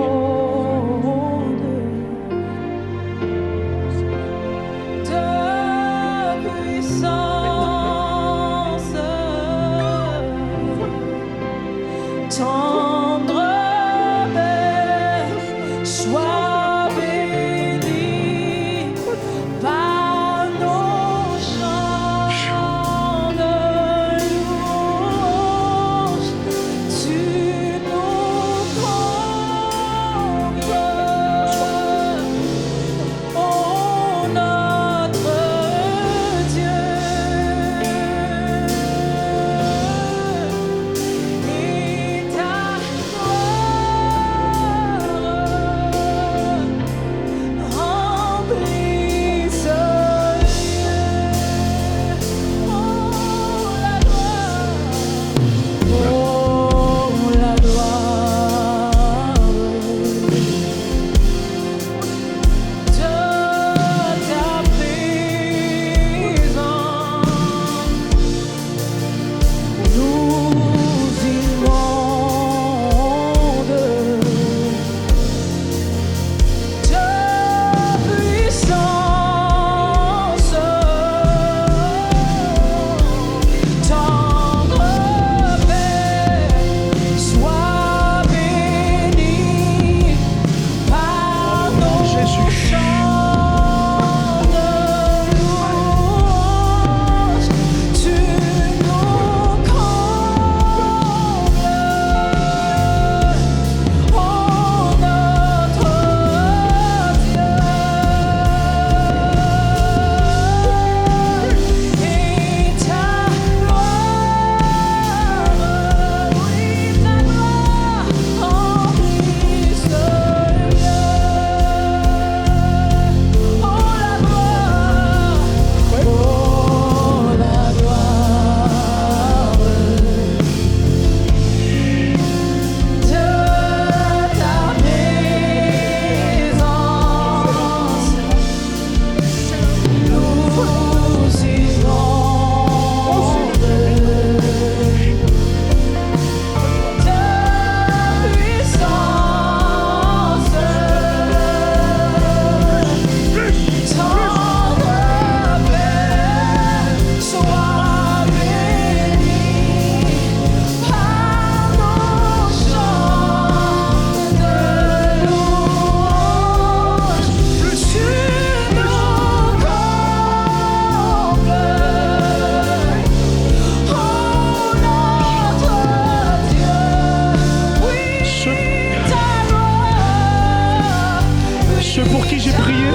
Ceux pour qui j'ai prié,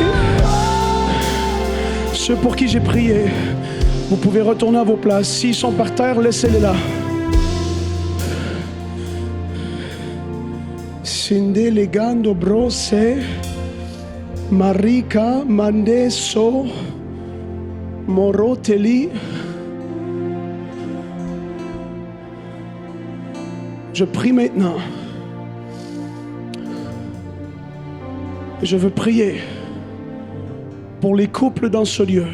ceux pour qui j'ai prié, vous pouvez retourner à vos places. S'ils sont par terre, laissez-les là. Sinde legando brose, Marika mandeso, moroteli. Je prie maintenant. Je veux prier pour les couples dans ce lieu.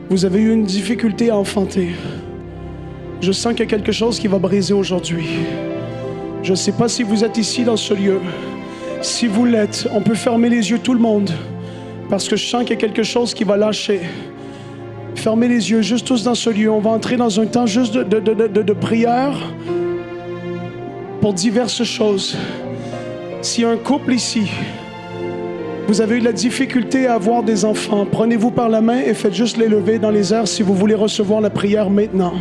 Vous avez eu une difficulté à enfanter. Je sens qu'il y a quelque chose qui va briser aujourd'hui. Je ne sais pas si vous êtes ici dans ce lieu. Si vous l'êtes, on peut fermer les yeux tout le monde. Parce que je sens qu'il y a quelque chose qui va lâcher. Fermez les yeux juste tous dans ce lieu. On va entrer dans un temps juste de prière pour diverses choses. S'il y a un couple ici, vous avez eu de la difficulté à avoir des enfants, prenez-vous par la main et faites juste les lever dans les airs si vous voulez recevoir la prière maintenant.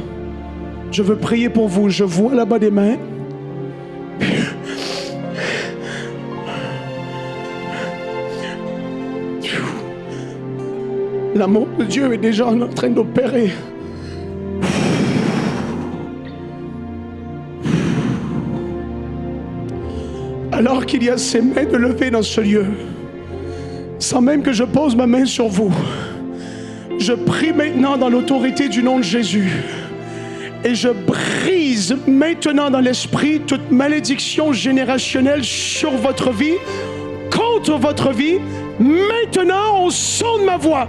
Je veux prier pour vous. Je vois là-bas des mains. L'amour de Dieu est déjà en train d'opérer. Alors qu'il y a ces mains de levées dans ce lieu, sans même que je pose ma main sur vous, je prie maintenant dans l'autorité du nom de Jésus. Et je brise maintenant dans l'esprit toute malédiction générationnelle sur votre vie, contre votre vie. Maintenant, au son de ma voix,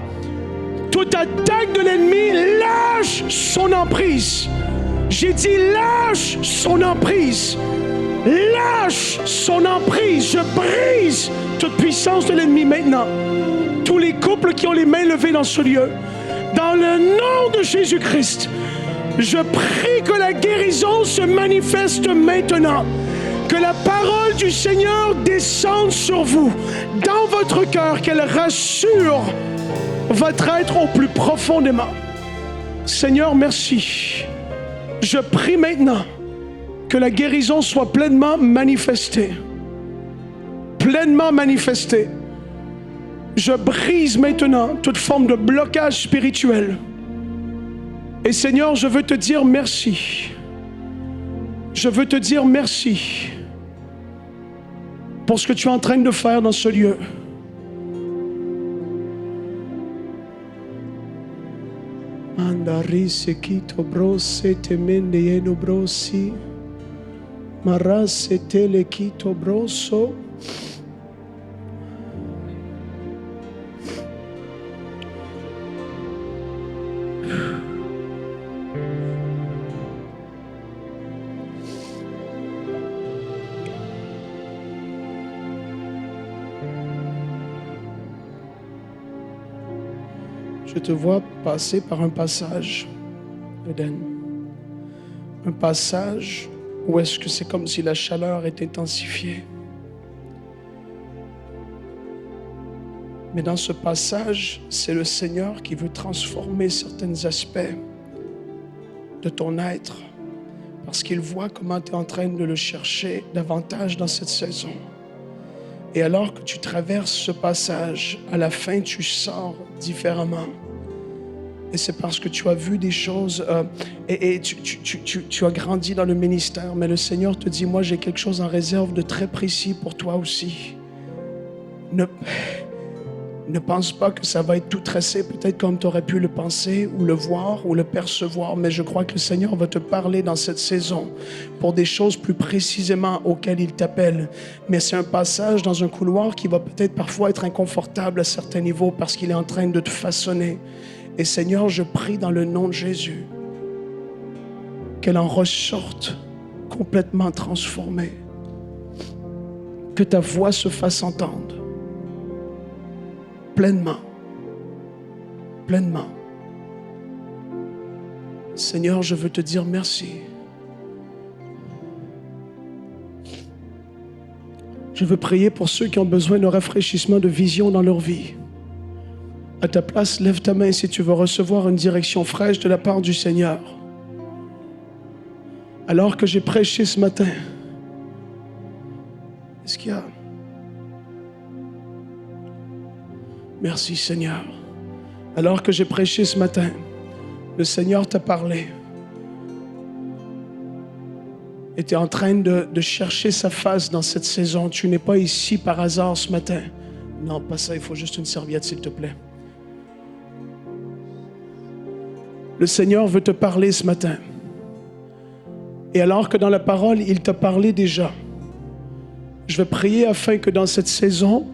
toute attaque de l'ennemi lâche son emprise. J'ai dit lâche son emprise. Lâche son emprise. Je brise toute puissance de l'ennemi maintenant. Tous les couples qui ont les mains levées dans ce lieu, dans le nom de Jésus-Christ, je prie que la guérison se manifeste maintenant. Que la parole du Seigneur descende sur vous, dans votre cœur, qu'elle rassure votre être au plus profondément. Seigneur, merci. Je prie maintenant que la guérison soit pleinement manifestée. Pleinement manifestée. Je brise maintenant toute forme de blocage spirituel. Et Seigneur, je veux te dire merci. Je veux te dire merci pour ce que tu es en train de faire dans ce lieu. Andari sekito brose temende yeno brosi. Marase telekito broso. Je te vois passer par un passage, Eden. Un passage où est-ce que c'est comme si la chaleur est intensifiée. Mais dans ce passage, c'est le Seigneur qui veut transformer certains aspects de ton être parce qu'il voit comment tu es en train de le chercher davantage dans cette saison. Et alors que tu traverses ce passage, à la fin, tu sors différemment. Et c'est parce que tu as vu des choses et tu as grandi dans le ministère. Mais le Seigneur te dit, moi j'ai quelque chose en réserve de très précis pour toi aussi. Ne pense pas que ça va être tout tracé, peut-être comme tu aurais pu le penser ou le voir ou le percevoir. Mais je crois que le Seigneur va te parler dans cette saison pour des choses plus précisément auxquelles il t'appelle. Mais c'est un passage dans un couloir qui va peut-être parfois être inconfortable à certains niveaux parce qu'il est en train de te façonner. Et Seigneur, je prie dans le nom de Jésus qu'elle en ressorte complètement transformée. Que ta voix se fasse entendre pleinement. Pleinement. Seigneur, je veux te dire merci. Je veux prier pour ceux qui ont besoin d'un rafraîchissement de vision dans leur vie. À ta place, lève ta main si tu veux recevoir une direction fraîche de la part du Seigneur. Alors que j'ai prêché ce matin, est-ce qu'il y a Merci Seigneur. Alors que j'ai prêché ce matin, le Seigneur t'a parlé. Et tu es en train de chercher sa face dans cette saison. Tu n'es pas ici par hasard ce matin. Non, pas ça, il faut juste une serviette, s'il te plaît. Le Seigneur veut te parler ce matin. Et alors que dans la parole, il t'a parlé déjà, je vais prier afin que dans cette saison,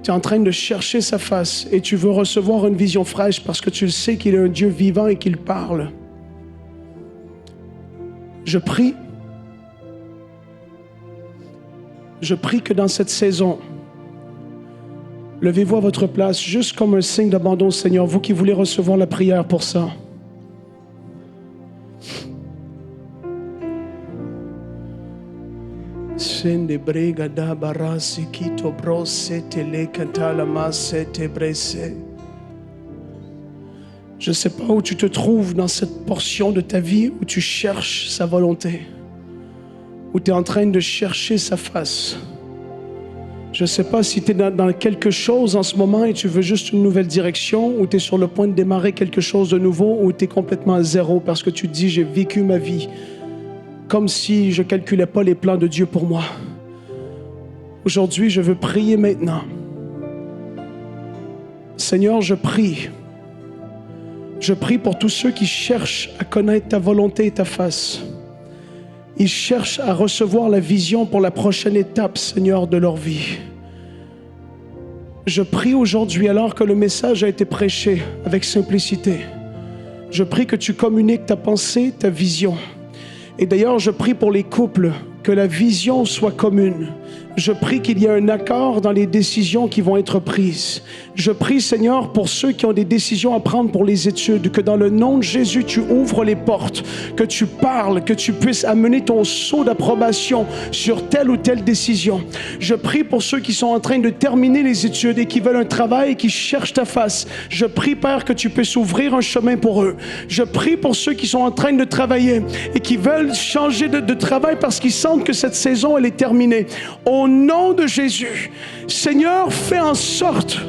tu es en train de chercher sa face et tu veux recevoir une vision fraîche parce que tu le sais qu'il est un Dieu vivant et qu'il parle. Je prie que dans cette saison, levez-vous à votre place, juste comme un signe d'abandon, Seigneur, vous qui voulez recevoir la prière pour ça. Je ne sais pas où tu te trouves dans cette portion de ta vie où tu cherches sa volonté, où tu es en train de chercher sa face. Je ne sais pas si tu es dans quelque chose en ce moment et tu veux juste une nouvelle direction, ou tu es sur le point de démarrer quelque chose de nouveau, ou tu es complètement à zéro parce que tu te dis, j'ai vécu ma vie comme si je ne calculais pas les plans de Dieu pour moi. Aujourd'hui, je veux prier maintenant. Seigneur, je prie. Je prie pour tous ceux qui cherchent à connaître ta volonté et ta face. Ils cherchent à recevoir la vision pour la prochaine étape, Seigneur, de leur vie. Je prie aujourd'hui, alors que le message a été prêché avec simplicité, je prie que tu communiques ta pensée, ta vision. Et d'ailleurs, je prie pour les couples, que la vision soit commune. Je prie qu'il y ait un accord dans les décisions qui vont être prises. Je prie, Seigneur, pour ceux qui ont des décisions à prendre pour les études, que dans le nom de Jésus, tu ouvres les portes, que tu parles, que tu puisses amener ton sceau d'approbation sur telle ou telle décision. Je prie pour ceux qui sont en train de terminer les études et qui veulent un travail et qui cherchent ta face. Je prie, Père, que tu puisses ouvrir un chemin pour eux. Je prie pour ceux qui sont en train de travailler et qui veulent changer de travail parce qu'ils sentent que cette saison, elle est terminée. Au nom de Jésus, Seigneur, fais en sorte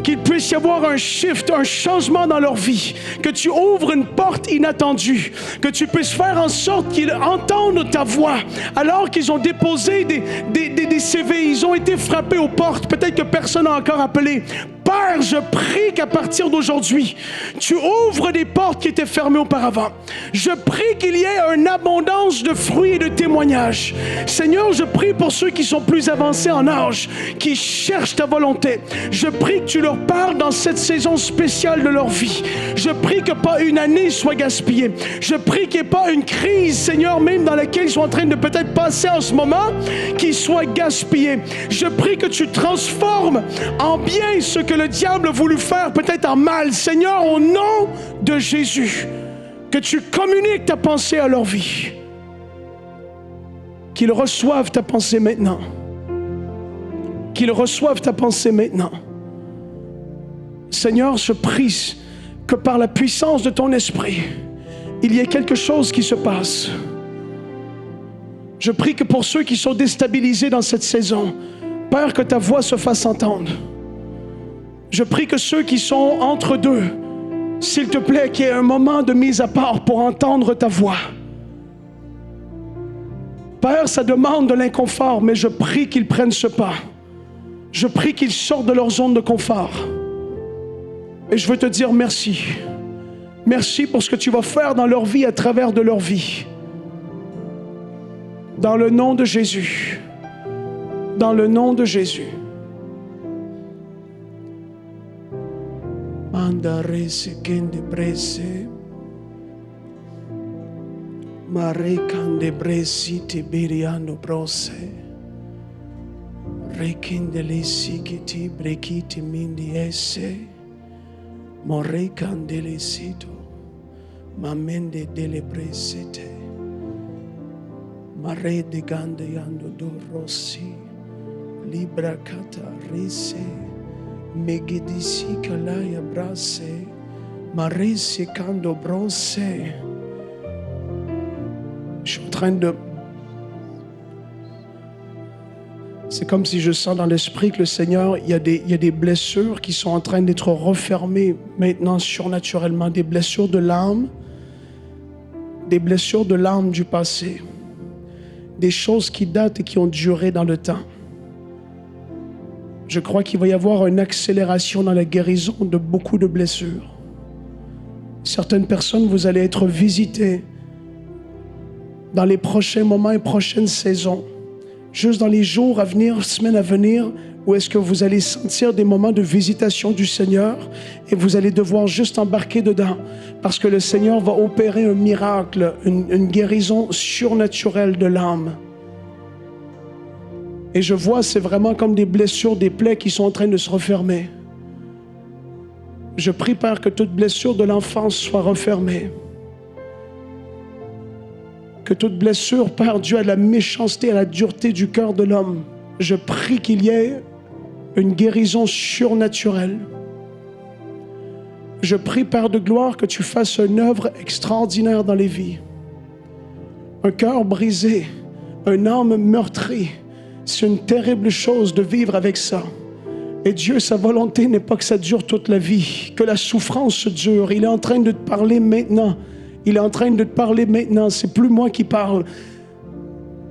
qu'il puisse y avoir un shift, un changement dans leur vie, que tu ouvres une porte inattendue, que tu puisses faire en sorte qu'ils entendent ta voix, alors qu'ils ont déposé des CV, ils ont été frappés aux portes, peut-être que personne n'a encore appelé. Père, je prie qu'à partir d'aujourd'hui, tu ouvres des portes qui étaient fermées auparavant. Je prie qu'il y ait une abondance de fruits et de témoignages. Seigneur, je prie pour ceux qui sont plus avancés en âge, qui cherchent ta volonté. Je prie que tu leur parles dans cette saison spéciale de leur vie. Je prie que pas une année soit gaspillée. Je prie qu'il n'y ait pas une crise, Seigneur, même dans laquelle ils sont en train de peut-être passer en ce moment, qui soit gaspillée. Je prie que tu transformes en bien ce que le diable a voulu faire peut-être en mal. Seigneur, au nom de Jésus, que tu communiques ta pensée à leur vie. Qu'ils reçoivent ta pensée maintenant. Qu'ils reçoivent ta pensée maintenant. Seigneur, je prie que par la puissance de ton esprit, il y ait quelque chose qui se passe. Je prie que pour ceux qui sont déstabilisés dans cette saison, Père, que ta voix se fasse entendre. Je prie que ceux qui sont entre deux, s'il te plaît, qu'il y ait un moment de mise à part pour entendre ta voix. Père, ça demande de l'inconfort, mais je prie qu'ils prennent ce pas. Je prie qu'ils sortent de leur zone de confort. Et je veux te dire merci. Merci pour ce que tu vas faire dans leur vie, à travers de leur vie. Dans le nom de Jésus. Dans le nom de Jésus. Mandare sekende brese, mare kande bresi te biriano brose, rekinde le sikiti brekiti mindi esse, more kande le sito, mamende dele bresete, mare de gande yando do rossi, libra kata rese. Megedisi kalaya brase, marese kando bronse. Je suis en train de... C'est comme si je sens dans l'esprit que le Seigneur, il y a des blessures qui sont en train d'être refermées maintenant surnaturellement, des blessures de l'âme du passé, des choses qui datent et qui ont duré dans le temps. Je crois qu'il va y avoir une accélération dans la guérison de beaucoup de blessures. Certaines personnes, vous allez être visitées dans les prochains moments et prochaines saisons. Juste dans les jours à venir, semaines à venir, où est-ce que vous allez sentir des moments de visitation du Seigneur et vous allez devoir juste embarquer dedans parce que le Seigneur va opérer un miracle, une guérison surnaturelle de l'âme. Et je vois, c'est vraiment comme des blessures, des plaies qui sont en train de se refermer. Je prie, Père, que toute blessure de l'enfance soit refermée. Que toute blessure, Père Dieu, à la méchanceté, à la dureté du cœur de l'homme, je prie qu'il y ait une guérison surnaturelle. Je prie, Père de gloire, que tu fasses une œuvre extraordinaire dans les vies. Un cœur brisé, une âme meurtrie, c'est une terrible chose de vivre avec ça. Et Dieu, sa volonté n'est pas que ça dure toute la vie, que la souffrance dure. Il est en train de te parler maintenant. Il est en train de te parler maintenant. C'est plus moi qui parle.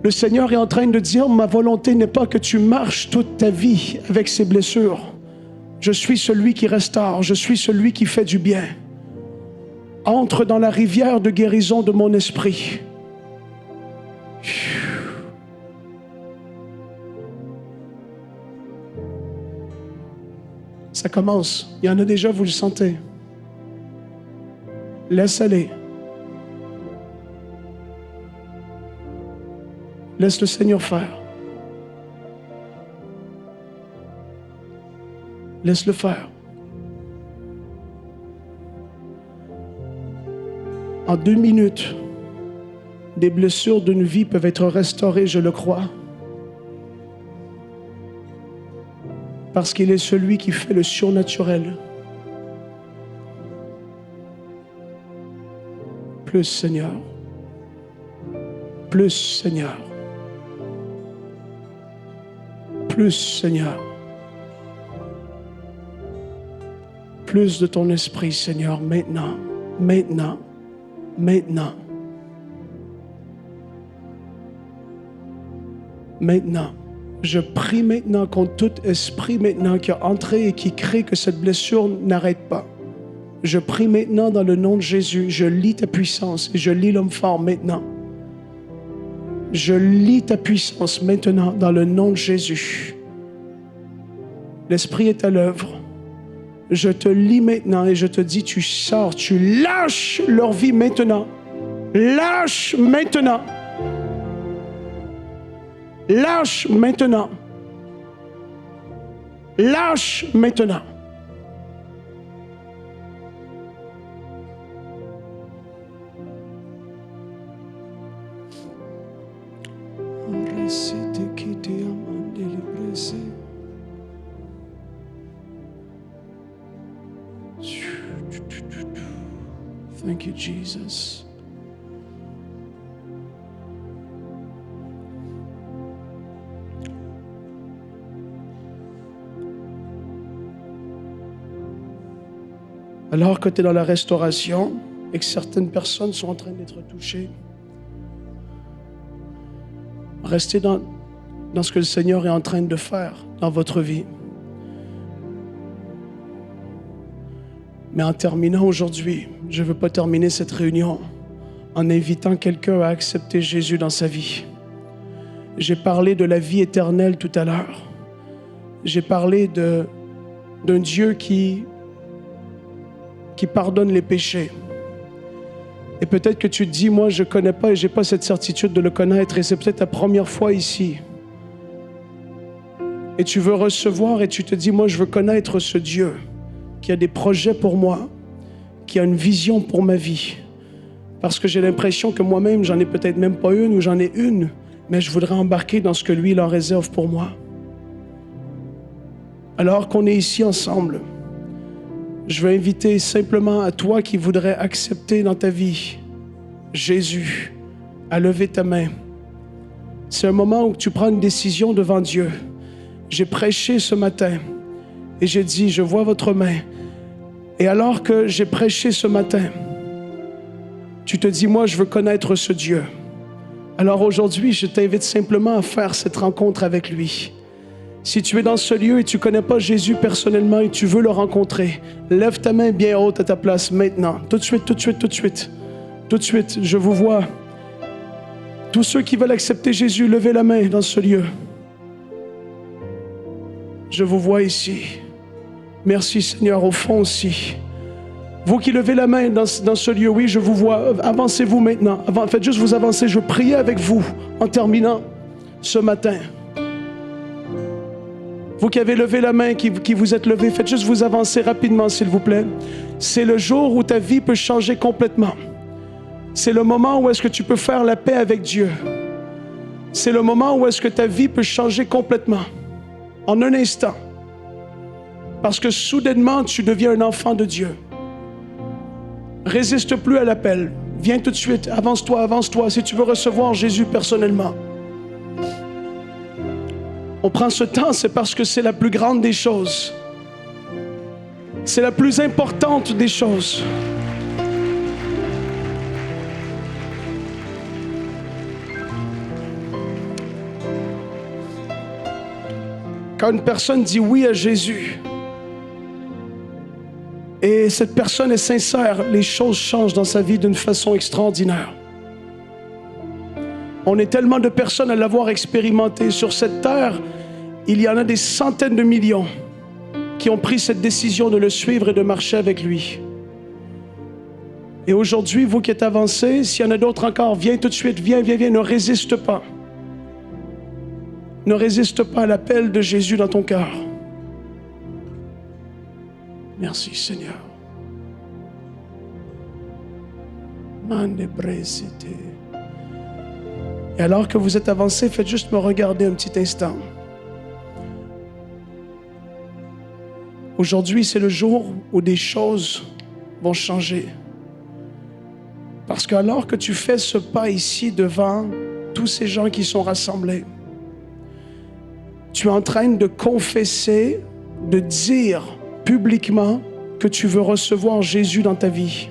Le Seigneur est en train de dire, ma volonté n'est pas que tu marches toute ta vie avec ces blessures. Je suis celui qui restaure. Je suis celui qui fait du bien. Entre dans la rivière de guérison de mon esprit. Ça commence. Il y en a déjà, vous le sentez. Laisse aller. Laisse le Seigneur faire. Laisse-le faire. En 2 minutes, des blessures d'une vie peuvent être restaurées, je le crois. Parce qu'il est celui qui fait le surnaturel. Plus, Seigneur. Plus, Seigneur. Plus, Seigneur. Plus de ton esprit, Seigneur, maintenant, maintenant, maintenant. Maintenant. Je prie maintenant contre tout esprit maintenant qui a entré et qui crée que cette blessure n'arrête pas. Je prie maintenant dans le nom de Jésus. Je lis ta puissance et je lis l'homme fort maintenant. Je lis ta puissance maintenant dans le nom de Jésus. L'Esprit est à l'œuvre. Je te lis maintenant et je te dis, tu sors, tu lâches leur vie maintenant. Lâche maintenant. Lâche maintenant. Lâche maintenant. Thank you, Jesus. Alors que tu es dans la restauration et que certaines personnes sont en train d'être touchées, restez dans ce que le Seigneur est en train de faire dans votre vie. Mais en terminant aujourd'hui, je ne veux pas terminer cette réunion en invitant quelqu'un à accepter Jésus dans sa vie. J'ai parlé de la vie éternelle tout à l'heure. J'ai parlé d'un Dieu qui pardonne les péchés. Et peut-être que tu te dis, moi je ne connais pas et je n'ai pas cette certitude de le connaître et c'est peut-être ta première fois ici. Et tu veux recevoir et tu te dis, moi je veux connaître ce Dieu qui a des projets pour moi, qui a une vision pour ma vie. Parce que j'ai l'impression que moi-même, j'en ai peut-être même pas une ou j'en ai une, mais je voudrais embarquer dans ce que lui, il en réserve pour moi. Alors qu'on est ici ensemble, je veux inviter simplement à toi qui voudrais accepter dans ta vie Jésus à lever ta main, C'est un moment où tu prends une décision devant Dieu. J'ai prêché ce matin et j'ai dit, je vois votre main. Et alors que j'ai prêché ce matin, tu te dis, moi, je veux connaître ce Dieu. Alors aujourd'hui, je t'invite simplement à faire cette rencontre avec lui. Si tu es dans ce lieu et tu ne connais pas Jésus personnellement et tu veux le rencontrer, lève ta main bien haute à ta place maintenant. Tout de suite, tout de suite, tout de suite. Tout de suite, je vous vois. Tous ceux qui veulent accepter Jésus, levez la main dans ce lieu. Je vous vois ici. Merci Seigneur, au fond aussi. Vous qui levez la main dans ce lieu, oui, je vous vois. Avancez-vous maintenant. Faites juste vous avancer. Je veux prier avec vous en terminant ce matin. Vous qui avez levé la main, qui vous êtes levé, faites juste vous avancer rapidement, s'il vous plaît. C'est le jour où ta vie peut changer complètement. C'est le moment où est-ce que tu peux faire la paix avec Dieu. C'est le moment où est-ce que ta vie peut changer complètement. En un instant. Parce que soudainement, tu deviens un enfant de Dieu. Résiste plus à l'appel. Viens tout de suite. Avance-toi, avance-toi si tu veux recevoir Jésus personnellement. On prend ce temps, c'est parce que c'est la plus grande des choses. C'est la plus importante des choses. Quand une personne dit oui à Jésus, et cette personne est sincère, les choses changent dans sa vie d'une façon extraordinaire. On est tellement de personnes à l'avoir expérimenté. Sur cette terre, il y en a des centaines de millions qui ont pris cette décision de le suivre et de marcher avec lui. Et aujourd'hui, vous qui êtes avancés, s'il y en a d'autres encore, viens tout de suite, viens, viens, viens, ne résiste pas. Ne résiste pas à l'appel de Jésus dans ton cœur. Merci Seigneur. Et alors que vous êtes avancé, faites juste me regarder un petit instant. Aujourd'hui, c'est le jour où des choses vont changer. Parce que alors que tu fais ce pas ici devant tous ces gens qui sont rassemblés, tu es en train de confesser, de dire publiquement que tu veux recevoir Jésus dans ta vie.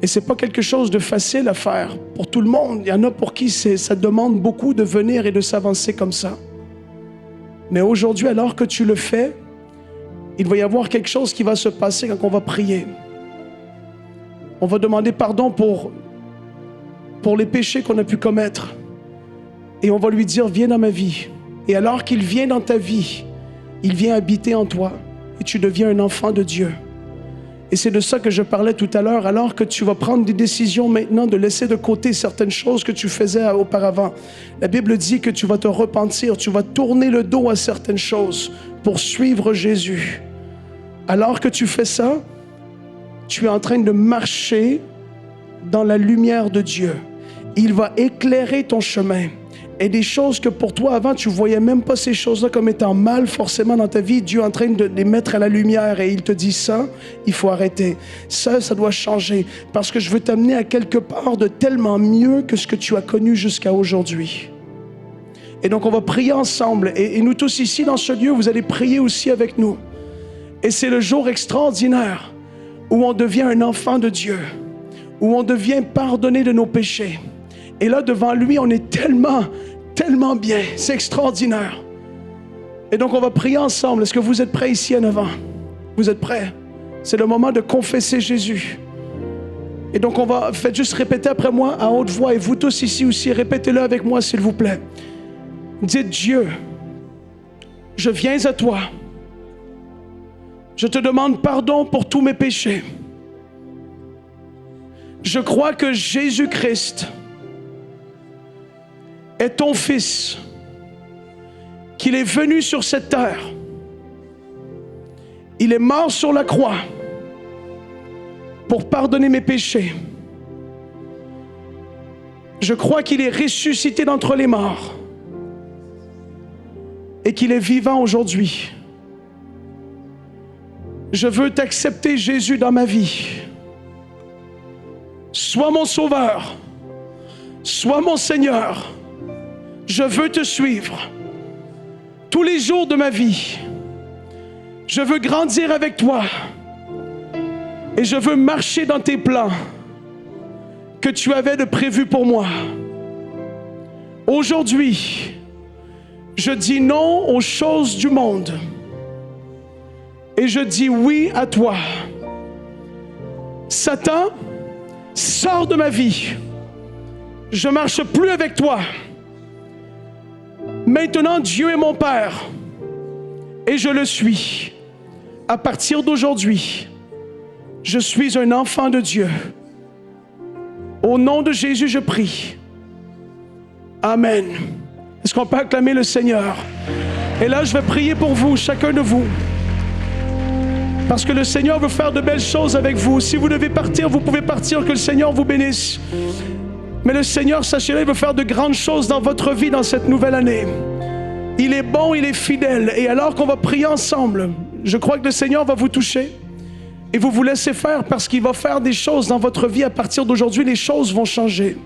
Et ce n'est pas quelque chose de facile à faire pour tout le monde. Il y en a pour qui ça demande beaucoup de venir et de s'avancer comme ça. Mais aujourd'hui, alors que tu le fais, il va y avoir quelque chose qui va se passer quand on va prier. On va demander pardon pour les péchés qu'on a pu commettre. Et on va lui dire, viens dans ma vie. Et alors qu'il vient dans ta vie, il vient habiter en toi. Et tu deviens un enfant de Dieu. Et c'est de ça que je parlais tout à l'heure, alors que tu vas prendre des décisions maintenant de laisser de côté certaines choses que tu faisais auparavant. La Bible dit que tu vas te repentir, tu vas tourner le dos à certaines choses pour suivre Jésus. Alors que tu fais ça, tu es en train de marcher dans la lumière de Dieu. Il va éclairer ton chemin. Et des choses que pour toi avant, tu ne voyais même pas ces choses-là comme étant mal forcément dans ta vie, Dieu est en train de les mettre à la lumière et il te dit ça, il faut arrêter. Ça doit changer parce que je veux t'amener à quelque part de tellement mieux que ce que tu as connu jusqu'à aujourd'hui. Et donc on va prier ensemble et nous tous ici dans ce lieu, vous allez prier aussi avec nous. Et c'est le jour extraordinaire où on devient un enfant de Dieu, où on devient pardonné de nos péchés. Et là, devant lui, on est tellement bien. C'est extraordinaire. Et donc, on va prier ensemble. Est-ce que vous êtes prêts ici en avant? Vous êtes prêts? C'est le moment de confesser Jésus. Et donc, faites juste répéter après moi à haute voix. Et vous tous ici aussi, répétez-le avec moi, s'il vous plaît. Dites, Dieu, je viens à toi. Je te demande pardon pour tous mes péchés. Je crois que Jésus-Christ est ton Fils, qu'il est venu sur cette terre. Il est mort sur la croix pour pardonner mes péchés. Je crois qu'il est ressuscité d'entre les morts et qu'il est vivant aujourd'hui. Je veux t'accepter, Jésus, dans ma vie. Sois mon Sauveur, sois mon Seigneur. Je veux te suivre tous les jours de ma vie. Je veux grandir avec toi et je veux marcher dans tes plans que tu avais de prévu pour moi. Aujourd'hui, je dis non aux choses du monde et je dis oui à toi. Satan, sors de ma vie. Je ne marche plus avec toi. Maintenant, Dieu est mon Père et je le suis. À partir d'aujourd'hui, je suis un enfant de Dieu. Au nom de Jésus, je prie. Amen. Est-ce qu'on peut acclamer le Seigneur? Et là, je vais prier pour vous, chacun de vous. Parce que le Seigneur veut faire de belles choses avec vous. Si vous devez partir, vous pouvez partir, que le Seigneur vous bénisse. Mais le Seigneur, sachez-le, veut faire de grandes choses dans votre vie dans cette nouvelle année. Il est bon, il est fidèle. Et alors qu'on va prier ensemble, je crois que le Seigneur va vous toucher. Et vous vous laissez faire parce qu'il va faire des choses dans votre vie. À partir d'aujourd'hui, les choses vont changer.